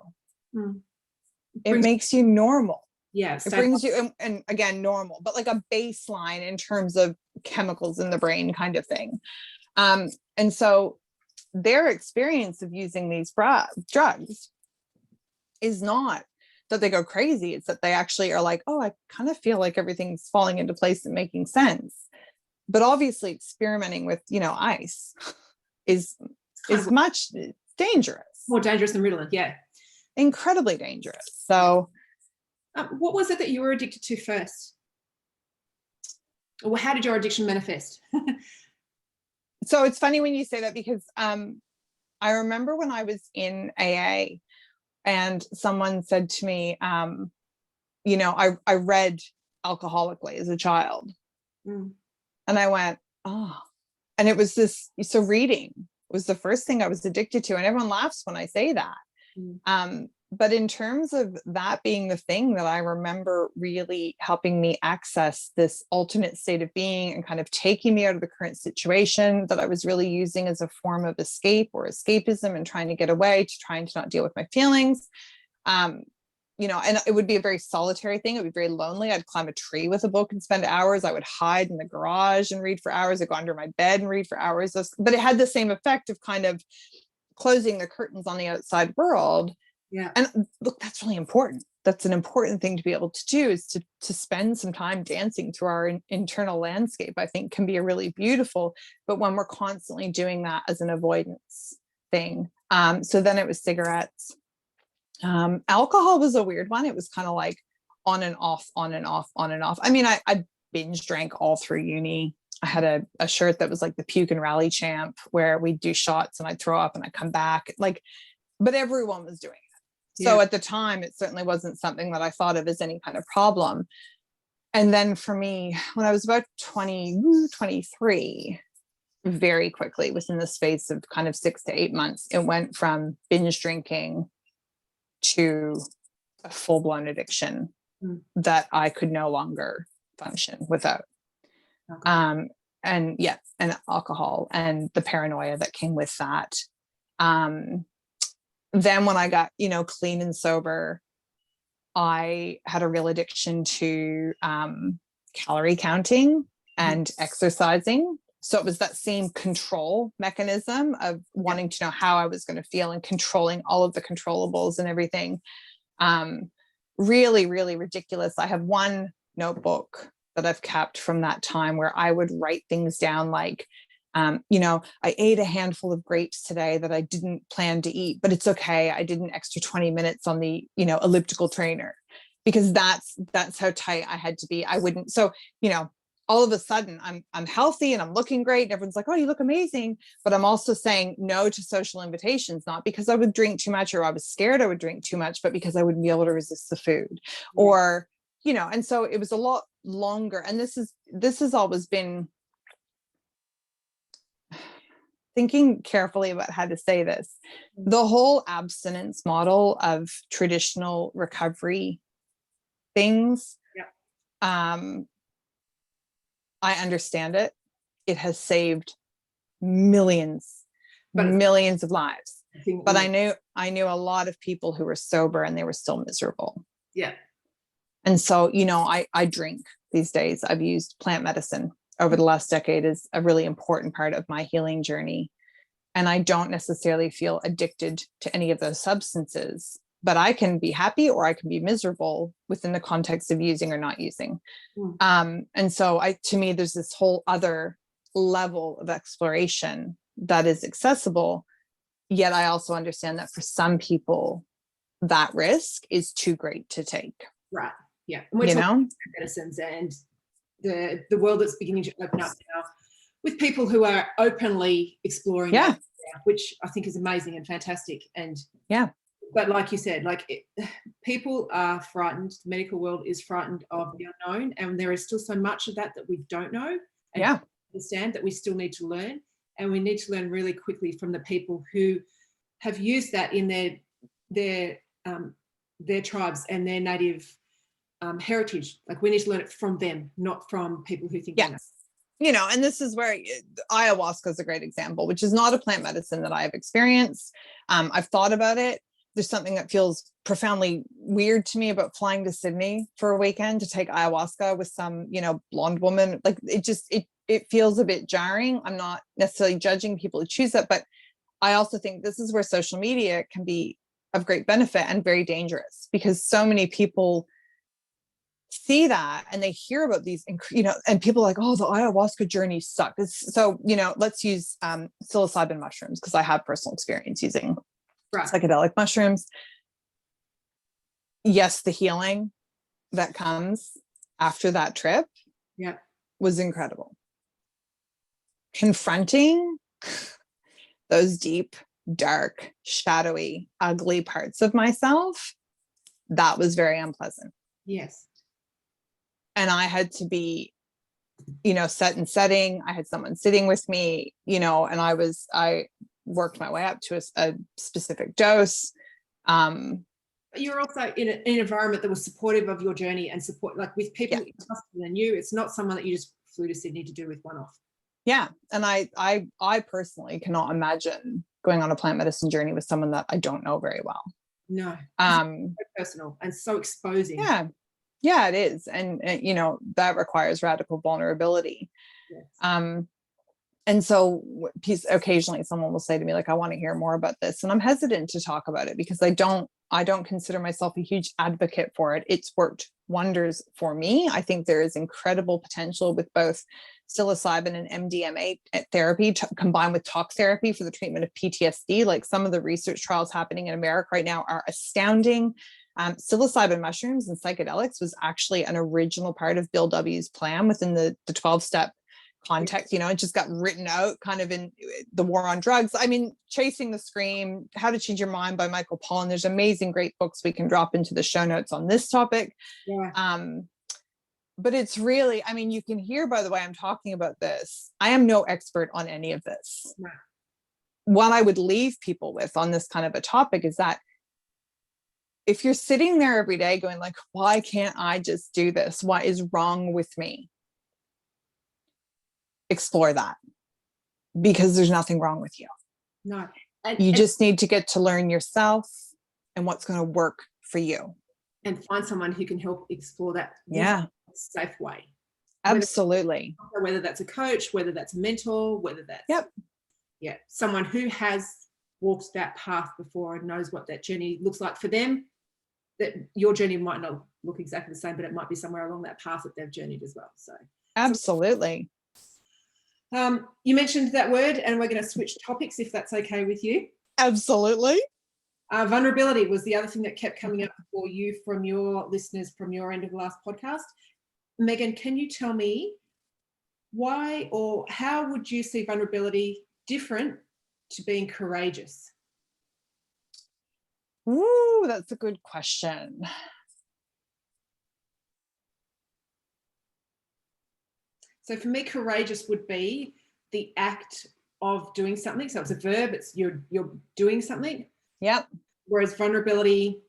It makes you normal. Yeah, it brings you, and again, normal, but like a baseline in terms of chemicals in the brain kind of thing. And so their experience of using these drugs is not that they go crazy. It's that they actually are like, oh, I kind of feel like everything's falling into place and making sense. But obviously experimenting with, you know, ice is much dangerous. More dangerous than Ritalin, yeah. Incredibly dangerous. So what was it that you were addicted to first? Or how did your addiction manifest? So it's funny when you say that, because I remember when I was in AA and someone said to me, you know, I read Alcoholically as a child. And I went, oh, and it was this, so reading was the first thing I was addicted to. And everyone laughs when I say that. But in terms of that being the thing that I remember really helping me access this alternate state of being and kind of taking me out of the current situation that I was really using as a form of escape or escapism and trying to get away, to trying to not deal with my feelings. You know, and it would be a very solitary thing. It would be very lonely. I'd climb a tree with a book and spend hours. I would hide in the garage and read for hours. I'd go under my bed and read for hours. But it had the same effect of kind of closing the curtains on the outside world. Yeah. And look, that's really important. That's an important thing to be able to do, is to spend some time dancing through our internal landscape, I think can be a really beautiful, but when we're constantly doing that as an avoidance thing. So then it was cigarettes. Alcohol was a weird one. It was kind of like on and off, on and off, on and off. I mean, I binge drank all through uni. I had a shirt that was like the puke and rally champ, where we'd do shots and I'd throw up and I'd come back, like, but everyone was doing it. So at the time, it certainly wasn't something that I thought of as any kind of problem. And then for me, when I was about 23, very quickly, within the space of kind of 6 to 8 months, it went from binge drinking to a full-blown addiction that I could no longer function without. Okay. And alcohol and the paranoia that came with that. Then when I got, you know, clean and sober, I had a real addiction to calorie counting and exercising. So it was that same control mechanism of wanting to know how I was going to feel and controlling all of the controllables and everything. Really, really ridiculous. I have one notebook that I've kept from that time where I would write things down like, you know, I ate a handful of grapes today that I didn't plan to eat, but it's okay. I did an extra 20 minutes on the, you know, elliptical trainer, because that's how tight I had to be. I wouldn't. So, you know, all of a sudden I'm healthy and I'm looking great. And everyone's like, oh, you look amazing. But I'm also saying no to social invitations, not because I would drink too much or I was scared I would drink too much, but because I wouldn't be able to resist the food or, you know, and so it was a lot longer. And this has always been, thinking carefully about how to say this, the whole abstinence model of traditional recovery things. I understand it. It has saved millions of lives. But I knew a lot of people who were sober and they were still miserable. Yeah. And so, you know, I drink these days. I've used plant medicine over the last decade is a really important part of my healing journey. And I don't necessarily feel addicted to any of those substances, but I can be happy or I can be miserable within the context of using or not using. And so to me, there's this whole other level of exploration that is accessible Yet I also understand that for some people, that risk is too great to take. Right. Yeah. And we're you talking know, about medicines and the world that's beginning to open up now with people who are openly exploring yeah, that, which I think is amazing and fantastic. And yeah, but like you said, people are frightened. The medical world is frightened of the unknown, and there is still so much of that we don't know and yeah, understand, that we still need to learn. And we need to learn really quickly from the people who have used that in their tribes and their native heritage. Like, we need to learn it from them, not from people who think they know. you know, and this is where ayahuasca is a great example, which is not a plant medicine that I have experienced. I've thought about it. There's something that feels profoundly weird to me about flying to Sydney for a weekend to take ayahuasca with some, you know, blonde woman. Like, it feels a bit jarring. I'm not necessarily judging people who choose that, but I also think this is where social media can be of great benefit and very dangerous, because so many people see that and they hear about these, you know, and people are like, oh, the ayahuasca journey sucked. So, you know, let's use psilocybin mushrooms, because I have personal experience using psychedelic mushrooms. Yes, the healing that comes after that trip was incredible. Confronting those deep, dark, shadowy, ugly parts of myself, that was very unpleasant. Yes. And I had to be, you know, set and setting. I had someone sitting with me, you know, and I worked my way up to a specific dose. You're also in an environment that was supportive of your journey and support, like with people trusted than you. It's not someone that you just flew to Sydney to do with one-off. Yeah. And I personally cannot imagine going on a plant medicine journey with someone that I don't know very well. No. So personal and so exposing. Yeah. Yeah, it is. And you know, that requires radical vulnerability. Yes. And so occasionally someone will say to me, like, I want to hear more about this. And I'm hesitant to talk about it because I don't consider myself a huge advocate for it. It's worked wonders for me. I think there is incredible potential with both psilocybin and MDMA therapy combined with talk therapy for the treatment of PTSD. Like, some of the research trials happening in America right now are astounding. Psilocybin mushrooms and psychedelics was actually an original part of Bill W.'s plan within the 12-step context. You know, it just got written out kind of in the war on drugs. I mean, Chasing the Scream, How to Change Your Mind by Michael Pollan. There's amazing, great books we can drop into the show notes on this topic. Yeah. But it's really, I mean, you can hear by the way I'm talking about this, I am no expert on any of this. No. What I would leave people with on this kind of a topic is that if you're sitting there every day going like, why can't I just do this? What is wrong with me? Explore that, because there's nothing wrong with you. No. You just need to get to learn yourself and what's going to work for you. And find someone who can help explore that in a safe way. Absolutely. Whether that's a coach, whether that's a mentor, whether that's someone who has walked that path before and knows what that journey looks like for them. That your journey might not look exactly the same, but it might be somewhere along that path that they've journeyed as well. So absolutely. You mentioned that word, and we're going to switch topics if that's okay with you. Absolutely. Vulnerability was the other thing that kept coming up for you from your listeners from your end of the last podcast. Meghann, can you tell me why or how would you see vulnerability different to being courageous? Ooh, that's a good question. So for me, courageous would be the act of doing something. So it's a verb, it's you're doing something. Yep. Whereas vulnerability,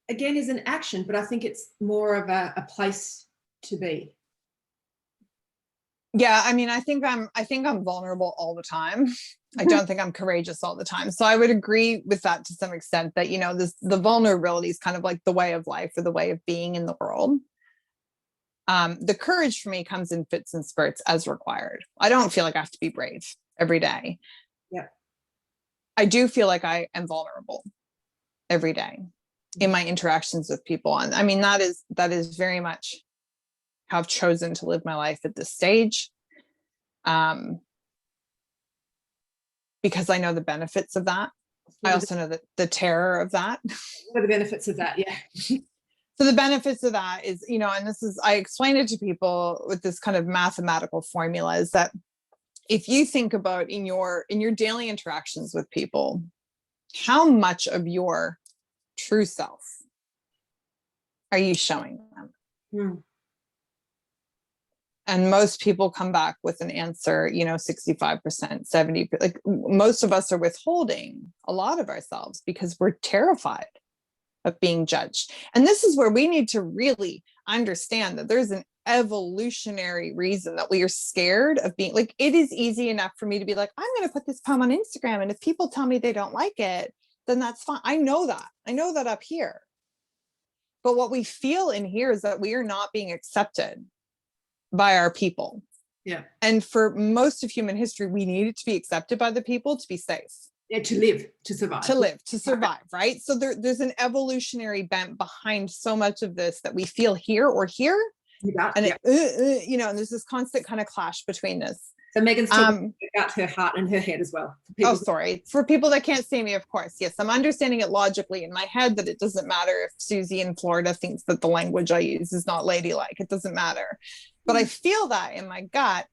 again, is an action, but I think it's more of a place to be. Yeah, I mean, I think I'm vulnerable all the time. I don't think I'm courageous all the time. So I would agree with that to some extent, that, you know, the vulnerability is kind of like the way of life or the way of being in the world. The courage for me comes in fits and spurts as required. I don't feel like I have to be brave every day. Yeah. I do feel like I am vulnerable every day in my interactions with people. And I mean, that is very much how I've chosen to live my life at this stage. because I know the benefits of that. I also know that the terror of that. What are the benefits of that? Yeah. So the benefits of that is, and this is, I explain it to people with this kind of mathematical formula, is that if you think about in your daily interactions with people, how much of your true self are you showing them? Mm. And most people come back with an answer, 65%, 70%. Like most of us are withholding a lot of ourselves because we're terrified of being judged. And this is where we need to really understand that there's an evolutionary reason that we are scared of being like, it is easy enough for me to be like, I'm going to put this poem on Instagram. And if people tell me they don't like it, then that's fine. I know that up here. But what we feel in here is that we are not being accepted by our people. Yeah. And for most of human history, we needed to be accepted by the people to be safe. Yeah, to live, to survive. Right? So there's an evolutionary bent behind so much of this that we feel here or here. Yeah, and and there's this constant kind of clash between this. So Meghann's talking about her heart and her head as well. For people that can't see me, of course. Yes, I'm understanding it logically in my head that it doesn't matter if Susie in Florida thinks that the language I use is not ladylike. It doesn't matter. But I feel that in my gut,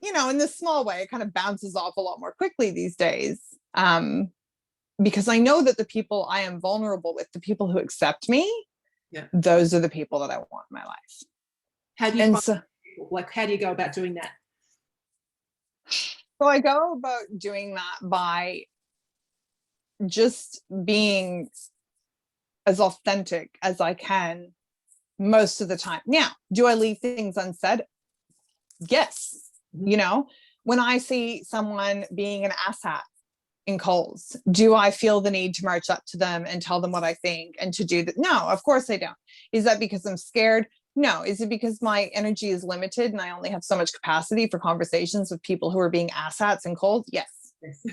in this small way, it kind of bounces off a lot more quickly these days. Because I know that the people I am vulnerable with, the people who accept me, those are the people that I want in my life. How do you how do you go about doing that? So I go about doing that by just being as authentic as I can most of the time. Now, do I leave things unsaid? Yes. Mm-hmm. When I see someone being an asshat in Coles, do I feel the need to march up to them and tell them what I think and to do that? No, of course I don't. Is that because I'm scared? No. Is it because my energy is limited and I only have so much capacity for conversations with people who are being asshats in Coles? Yes.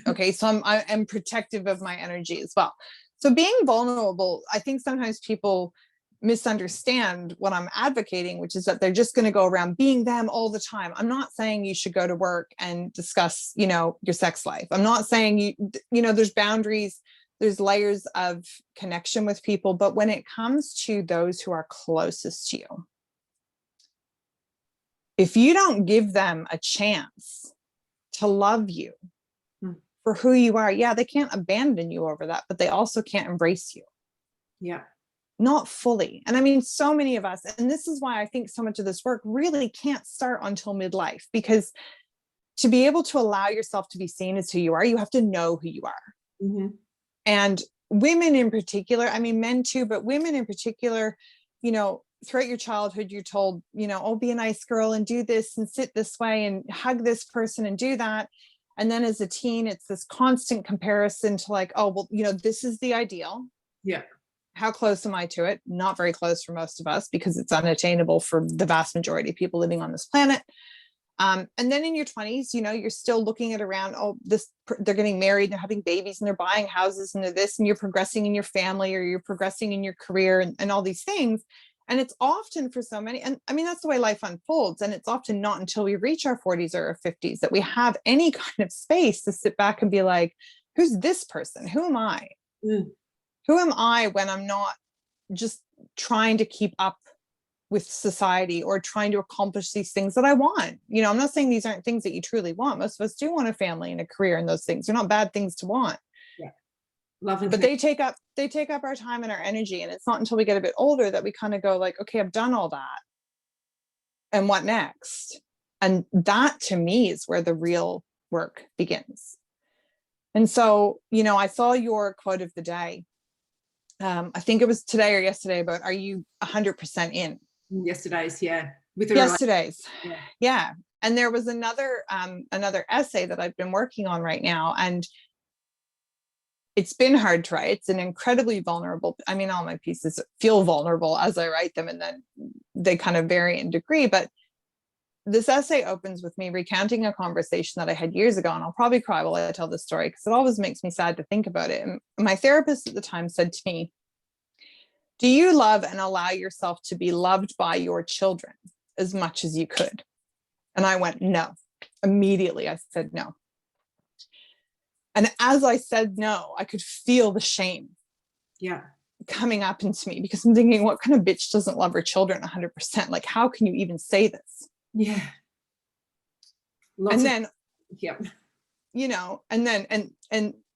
Okay. So I'm protective of my energy as well. So being vulnerable, I think sometimes people misunderstand what I'm advocating, which is that they're just going to go around being them all the time. I'm not saying you should go to work and discuss, your sex life. I'm not saying there's boundaries, there's layers of connection with people. But when it comes to those who are closest to you, if you don't give them a chance to love you for who you are, they can't abandon you over that, but they also can't embrace you. Yeah. Not fully. And I mean, so many of us, and this is why I think so much of this work really can't start until midlife, because to be able to allow yourself to be seen as who you are, you have to know who you are. Mm-hmm. And women in particular, I mean, men too, but women in particular, throughout your childhood, you're told, oh, be a nice girl and do this and sit this way and hug this person and do that. And then as a teen, it's this constant comparison to like, oh, well, this is the ideal. Yeah. How close am I to it? Not very close for most of us, because it's unattainable for the vast majority of people living on this planet. And then in your 20s, you're still looking at around, they're getting married, they're having babies and they're buying houses and they're this, and you're progressing in your family or you're progressing in your career and all these things. And it's often for so many, and I mean, that's the way life unfolds. And it's often not until we reach our 40s or our 50s that we have any kind of space to sit back and be like, who's this person? Who am I? Who am I when I'm not just trying to keep up with society or trying to accomplish these things that I want? I'm not saying these aren't things that you truly want. Most of us do want a family and a career, and those things are not bad things to want. Yeah. Love, but they take up our time and our energy. And it's not until we get a bit older that we kind of go like, okay, I've done all that. And what next? And that to me is where the real work begins. And so, I saw your quote of the day. I think it was today or yesterday about, are you 100% in? Yesterday's, yeah. Yesterday's. Yeah. And there was another essay that I've been working on right now. And it's been hard to write. It's an incredibly vulnerable, I mean, all my pieces feel vulnerable as I write them, and then they kind of vary in degree. But this essay opens with me recounting a conversation that I had years ago, and I'll probably cry while I tell this story because it always makes me sad to think about it. And my therapist at the time said to me, do you love and allow yourself to be loved by your children as much as you could? And I went, no. Immediately I said no. And as I said no, I could feel the shame coming up into me, because I'm thinking, what kind of bitch doesn't love her children 100%? Like, how can you even say this? Yeah. And then,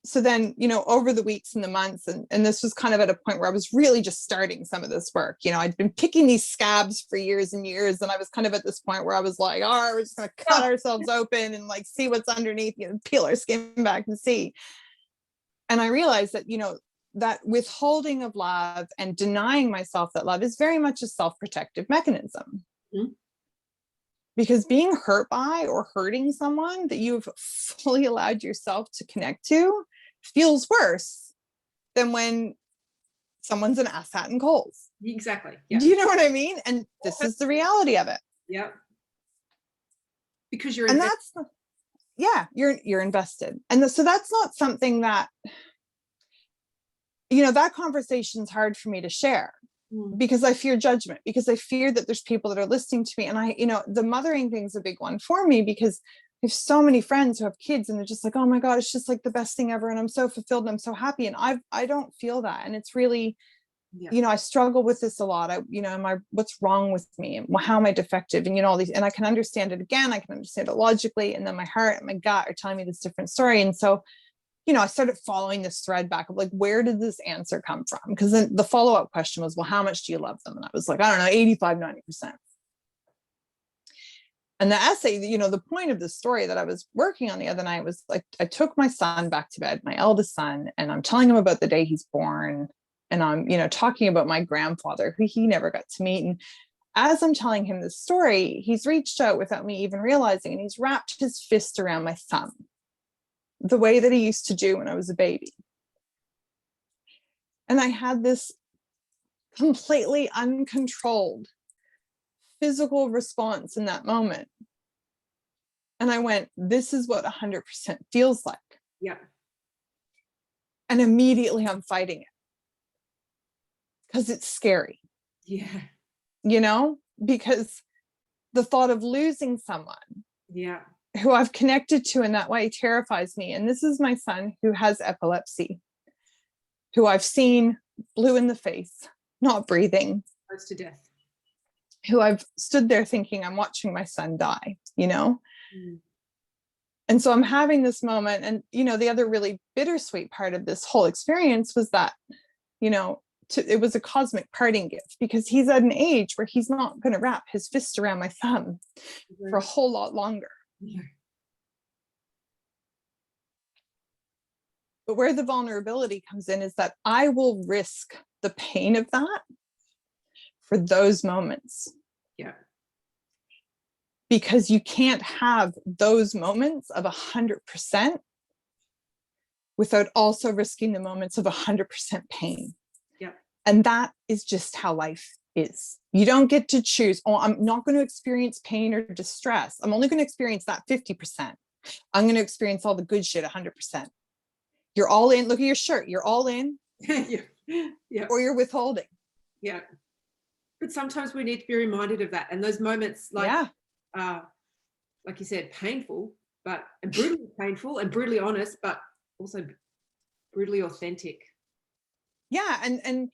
so then, over the weeks and the months, and this was kind of at a point where I was really just starting some of this work. I'd been picking these scabs for years and years. And I was kind of at this point where I was like, we're just going to cut ourselves open and like see what's underneath, peel our skin back and see. And I realized that, that withholding of love and denying myself that love is very much a self-protective mechanism. Mm-hmm. Because being hurt by or hurting someone that you've fully allowed yourself to connect to feels worse than when someone's an asshat in Kohl's. Exactly. Yeah. Do you know what I mean? And this is the reality of it. Yeah. Because you're and that's you're invested. And so that's not something that, that conversation's hard for me to share. Because I fear judgment, because I fear that there's people that are listening to me. And the mothering thing's a big one for me, because I have so many friends who have kids and they're just like, oh my God, it's just like the best thing ever. And I'm so fulfilled and I'm so happy. And I don't feel that. And it's really, I struggle with this a lot. What's wrong with me? And how am I defective? And, all these, and I can understand it again. I can understand it logically. And then my heart and my gut are telling me this different story. And so, I started following this thread back of like, where did this answer come from? Because then the follow-up question was, well, how much do you love them? And I was like, I don't know, 85, 90%. And the essay, the point of the story that I was working on the other night was like, I took my son back to bed, my eldest son, and I'm telling him about the day he's born. And I'm, talking about my grandfather, who he never got to meet. And as I'm telling him this story, he's reached out without me even realizing, and he's wrapped his fist around my thumb, the way that he used to do when I was a baby. And I had this completely uncontrolled physical response in that moment. And I went, this is what 100% feels like. Yeah. And immediately I'm fighting it because it's scary. Yeah. Because the thought of losing someone. Yeah. Who I've connected to in that way terrifies me. And this is my son who has epilepsy, who I've seen blue in the face, not breathing. Close to death. Who I've stood there thinking, I'm watching my son die, And so I'm having this moment. And, the other really bittersweet part of this whole experience was that, it was a cosmic parting gift, because he's at an age where he's not going to wrap his fist around my thumb for a whole lot longer. Yeah. But where the vulnerability comes in is that I will risk the pain of that for those moments. Yeah. Because you can't have those moments of 100% without also risking the moments of 100% pain. Yeah. And that is just how life is. You don't get to choose, I'm not going to experience pain or distress. I'm only going to experience that 50%. I'm going to experience all the good shit 100%. You're all in. Look at your shirt. You're all in. Yeah. Or you're withholding. Yeah. But sometimes we need to be reminded of that. And those moments, like you said, painful, but brutally painful and brutally honest, but also brutally authentic. Yeah. And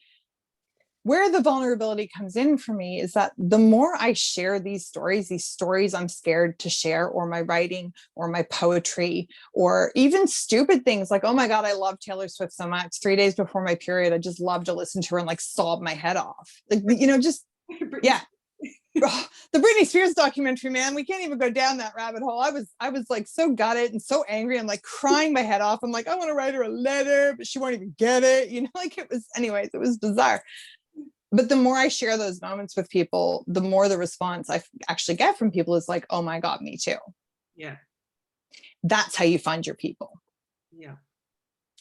where the vulnerability comes in for me is that the more I share these stories I'm scared to share, or my writing or my poetry, or even stupid things like, oh my God, I love Taylor Swift so much. 3 days before my period, I just love to listen to her and like sob my head off. Like, yeah. The Britney Spears documentary, man, we can't even go down that rabbit hole. I was like so gutted and so angry. I'm like crying my head off. I'm like, I want to write her a letter, but she won't even get it. It was bizarre. But the more I share those moments with people, the more the response I actually get from people is like, oh my God, me too. Yeah. That's how you find your people. Yeah.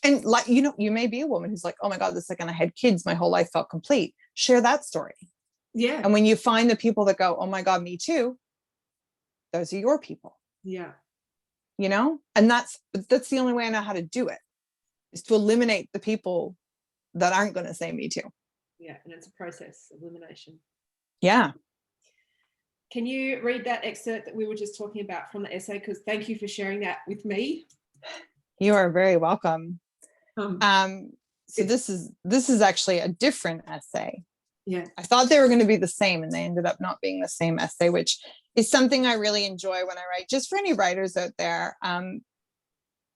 And like, you may be a woman who's like, oh my God, the second I had kids, my whole life felt complete. Share that story. Yeah. And when you find the people that go, oh my God, me too, those are your people. Yeah. And that's the only way I know how to do it, is to eliminate the people that aren't going to say me too. Yeah, and it's a process of elimination. Yeah. Can you read that excerpt that we were just talking about from the essay? Because thank you for sharing that with me. You are very welcome. Um, So this is actually a different essay. yeah. I thought they were going to be the same, and they ended up not being the same essay, which is something I really enjoy when I write. Just for any writers out there,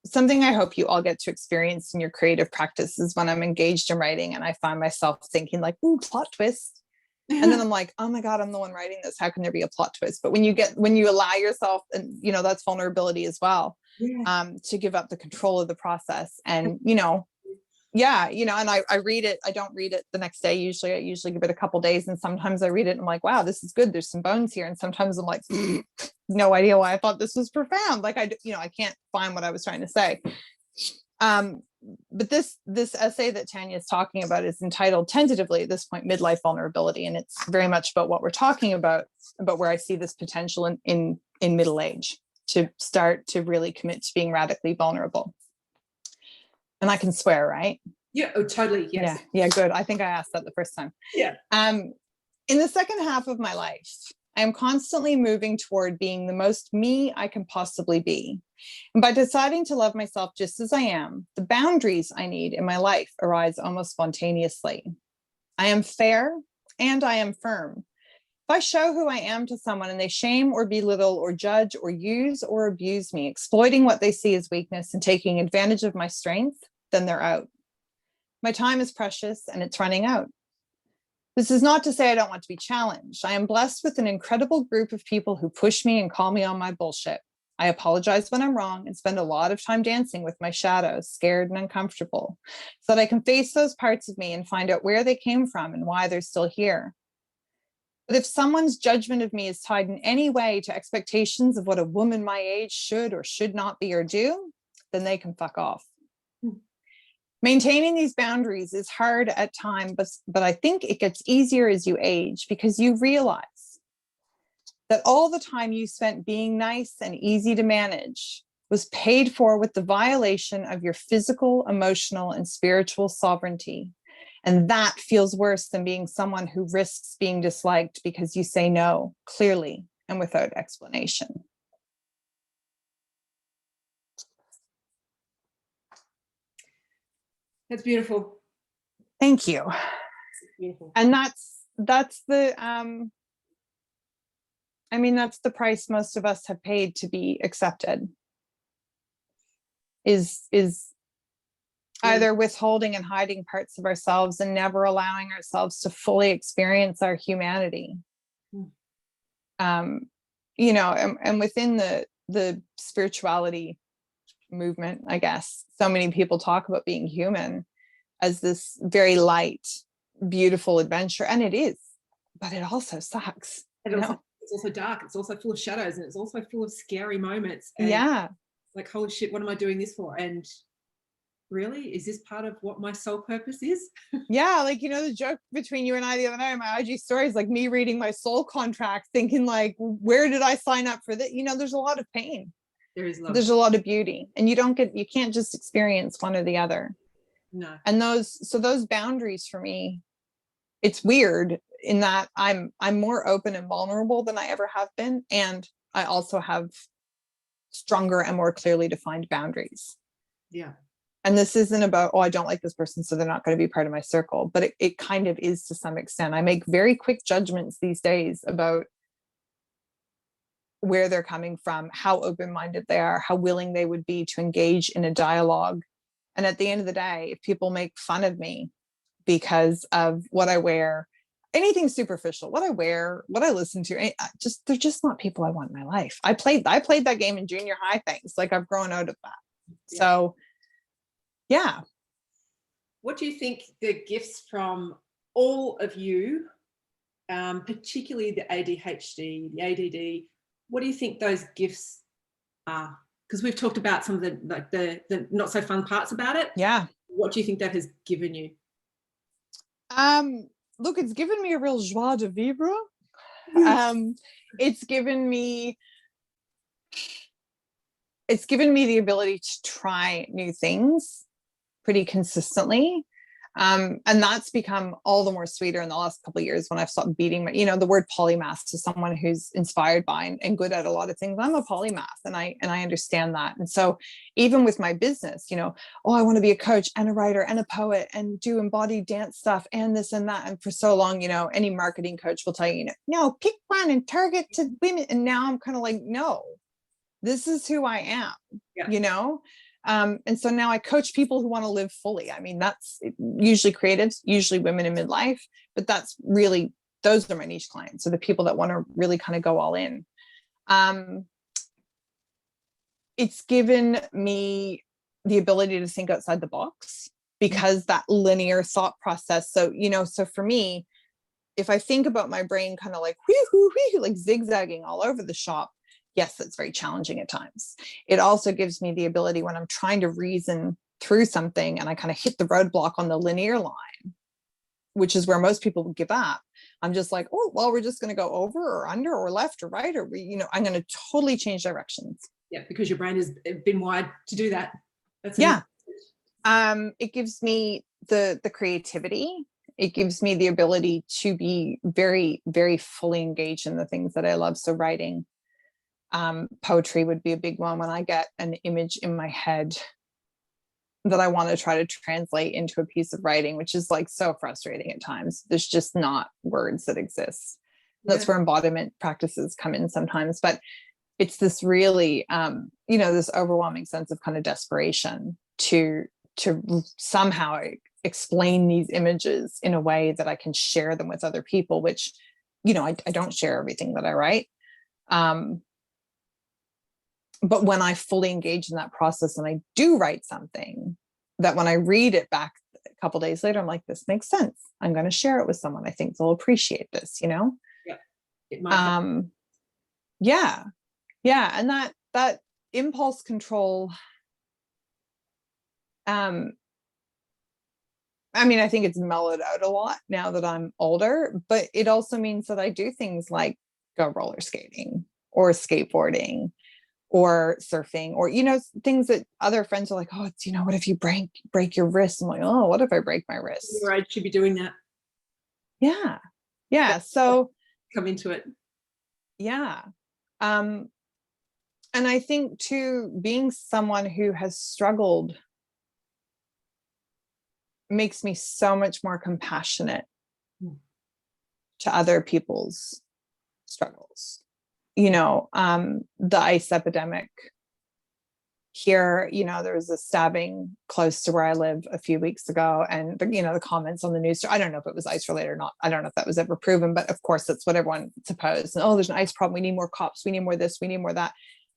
something I hope you all get to experience in your creative practice is when I'm engaged in writing and I find myself thinking like, ooh, plot twist. And then I'm like, oh my God, I'm the one writing this. How can there be a plot twist? But when you allow yourself, and that's vulnerability as well, to give up the control of the process. And, and I read it. I don't read it the next day. I usually give it a couple days. And sometimes I read it and I'm like, wow, this is good. There's some bones here. And sometimes I'm like, no idea why I thought this was profound. Like I can't find what I was trying to say. But this essay that Tanya is talking about is entitled, tentatively at this point, Midlife Vulnerability. And it's very much about what we're talking about where I see this potential in middle age to start to really commit to being radically vulnerable. And I can swear, right? Yeah, oh, totally. Yes. Yeah, good. I think I asked that the first time. Yeah. In the second half of my life, I am constantly moving toward being the most me I can possibly be. And by deciding to love myself just as I am, the boundaries I need in my life arise almost spontaneously. I am fair and I am firm. If I show who I am to someone and they shame or belittle or judge or use or abuse me, exploiting what they see as weakness and taking advantage of my strength, then they're out. My time is precious and it's running out. This is not to say I don't want to be challenged. I am blessed with an incredible group of people who push me and call me on my bullshit. I apologize when I'm wrong and spend a lot of time dancing with my shadows, scared and uncomfortable, so that I can face those parts of me and find out where they came from and why they're still here. But if someone's judgment of me is tied in any way to expectations of what a woman my age should or should not be or do, then they can fuck off. Maintaining these boundaries is hard at times, but I think it gets easier as you age because you realize that all the time you spent being nice and easy to manage was paid for with the violation of your physical, emotional, and spiritual sovereignty. And that feels worse than being someone who risks being disliked because you say no clearly and without explanation. That's beautiful. Thank you. Beautiful. And that's the that's the price most of us have paid to be accepted, is either withholding and hiding parts of ourselves and never allowing ourselves to fully experience our humanity. And within the spirituality movement, I guess, so many people talk about being human as this very light, beautiful adventure, and it is, but it also sucks. It's also dark. It's also full of shadows, and it's also full of scary moments. And like, holy shit, what am I doing this for? And really, is this part of what my soul purpose is? Yeah, like, the joke between you and I the other night in my IG stories, like me reading my soul contract, thinking like, where did I sign up for that? There's a lot of pain. There's a lot of beauty, and you can't just experience one or the other. No. And those boundaries for me, it's weird in that I'm more open and vulnerable than I ever have been. And I also have stronger and more clearly defined boundaries. Yeah. And this isn't about, I don't like this person, so they're not going to be part of my circle, but it kind of is to some extent. I make very quick judgments these days about where they're coming from, how open-minded they are, how willing they would be to engage in a dialogue. And at the end of the day, if people make fun of me because of what I wear, anything superficial, what I wear, what I listen to, they're just not people I want in my life. I played that game in junior high, things like I've grown out of that. Yeah. So yeah. What do you think the gifts from all of you, particularly the ADHD, the ADD, what do you think those gifts are? Because we've talked about some of the not so fun parts about it. Yeah. What do you think that has given you? Look, it's given me a real joie de vivre. It's given me the ability to try new things pretty consistently. And that's become all the more sweeter in the last couple of years when I've stopped beating my, the word polymath to someone who's inspired by and good at a lot of things. I'm a polymath and I understand that. And so even with my business, I want to be a coach and a writer and a poet and do embodied dance stuff and this and that. And for so long, any marketing coach will tell you, no, pick one and target to women. And now I'm kind of like, no, this is who I am, and so now I coach people who want to live fully. I mean, that's usually creatives, usually women in midlife, but that's really, those are my niche clients. So the people that want to really kind of go all in. It's given me the ability to think outside the box because that linear thought process. So, so for me, if I think about my brain kind of like, like zigzagging all over the shop, yes, that's very challenging at times. It also gives me the ability when I'm trying to reason through something and I kind of hit the roadblock on the linear line, which is where most people would give up. I'm just like, oh, well, we're just going to go over or under or left or right, or, I'm going to totally change directions. Yeah, because your brain has been wired to do that. That's it gives me the creativity. It gives me the ability to be very, very fully engaged in the things that I love. So writing, poetry would be a big one when I get an image in my head that I want to try to translate into a piece of writing, which is like so frustrating at times. There's just not words that exist. That's where embodiment practices come in sometimes, but it's this really, this overwhelming sense of kind of desperation to somehow explain these images in a way that I can share them with other people, which, I don't share everything that I write. But when I fully engage in that process and I do write something that when I read it back a couple days later, I'm like, this makes sense. I'm going to share it with someone. I think they'll appreciate this, Yeah. It might yeah. And that impulse control, I think it's mellowed out a lot now that I'm older, but it also means that I do things like go roller skating or skateboarding or surfing, or, things that other friends are like, oh, it's, what if you break your wrist? I'm like, oh, what if I break my wrist? You're right, should be doing that. Yeah. So come into it. Yeah. And I think too, being someone who has struggled makes me so much more compassionate to other people's struggles. The ice epidemic here, there was a stabbing close to where I live a few weeks ago. And, the comments on the news, I don't know if it was ice related or not. I don't know if that was ever proven, but of course that's what everyone supposed. And, oh, there's an ice problem. We need more cops. We need more this. We need more that.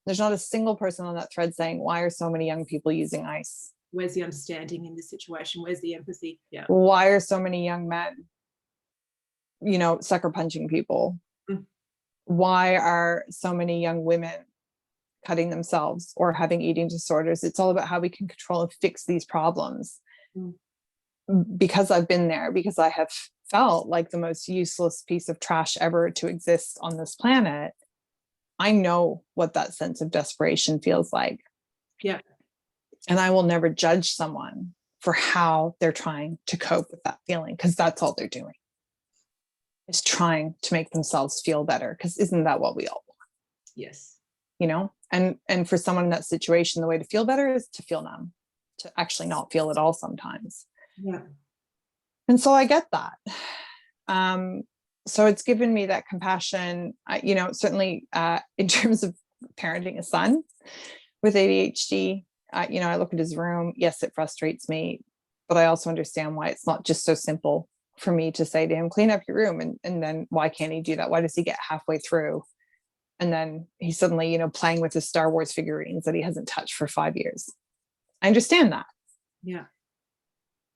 There's not a single person on that thread saying, why are so many young people using ice? Where's the understanding in this situation? Where's the empathy? Yeah. Why are so many young men, sucker punching people? Why are so many young women cutting themselves or having eating disorders? It's all about how we can control and fix these problems. Because I've been there, because I have felt like the most useless piece of trash ever to exist on this planet. I know what that sense of desperation feels like. Yeah. And I will never judge someone for how they're trying to cope with that feeling, because that's all they're doing, is trying to make themselves feel better. Because isn't that what we all want? Yes. And for someone in that situation, the way to feel better is to feel numb, to actually not feel at all sometimes. Yeah. And so I get that. So it's given me that compassion, certainly in terms of parenting a son with ADHD. I look at his room. Yes, it frustrates me, but I also understand why it's not just so simple for me to say to him, clean up your room. And then why can't he do that? Why does he get halfway through? And then he's suddenly, playing with his Star Wars figurines that he hasn't touched for 5 years. I understand that. Yeah.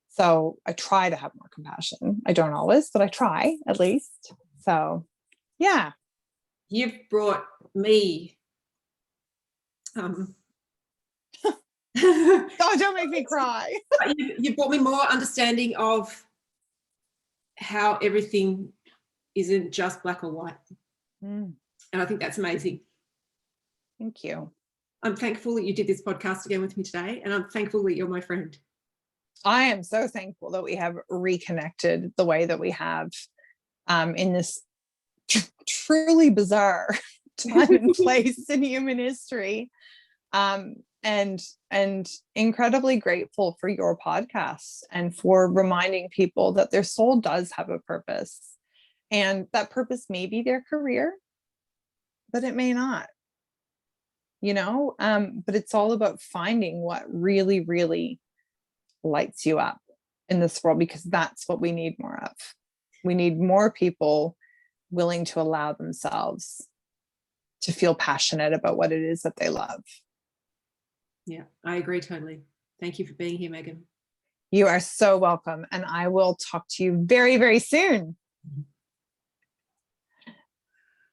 So I try to have more compassion. I don't always, but I try at least. So, yeah. You've brought me. Oh, don't make me cry. You brought me more understanding of how everything isn't just black or white. And I think that's amazing. Thank you. I'm thankful that you did this podcast again with me today. And I'm thankful that you're my friend. I am so thankful that we have reconnected the way that we have in this truly bizarre time and place in human history. And incredibly grateful for your podcasts and for reminding people that their soul does have a purpose, and that purpose may be their career, but it may not, but it's all about finding what really, really lights you up in this world, because that's what we need more of. We need more people willing to allow themselves to feel passionate about what it is that they love. Yeah, I agree totally. Thank you for being here, Meghann. You are so welcome. And I will talk to you very, very soon.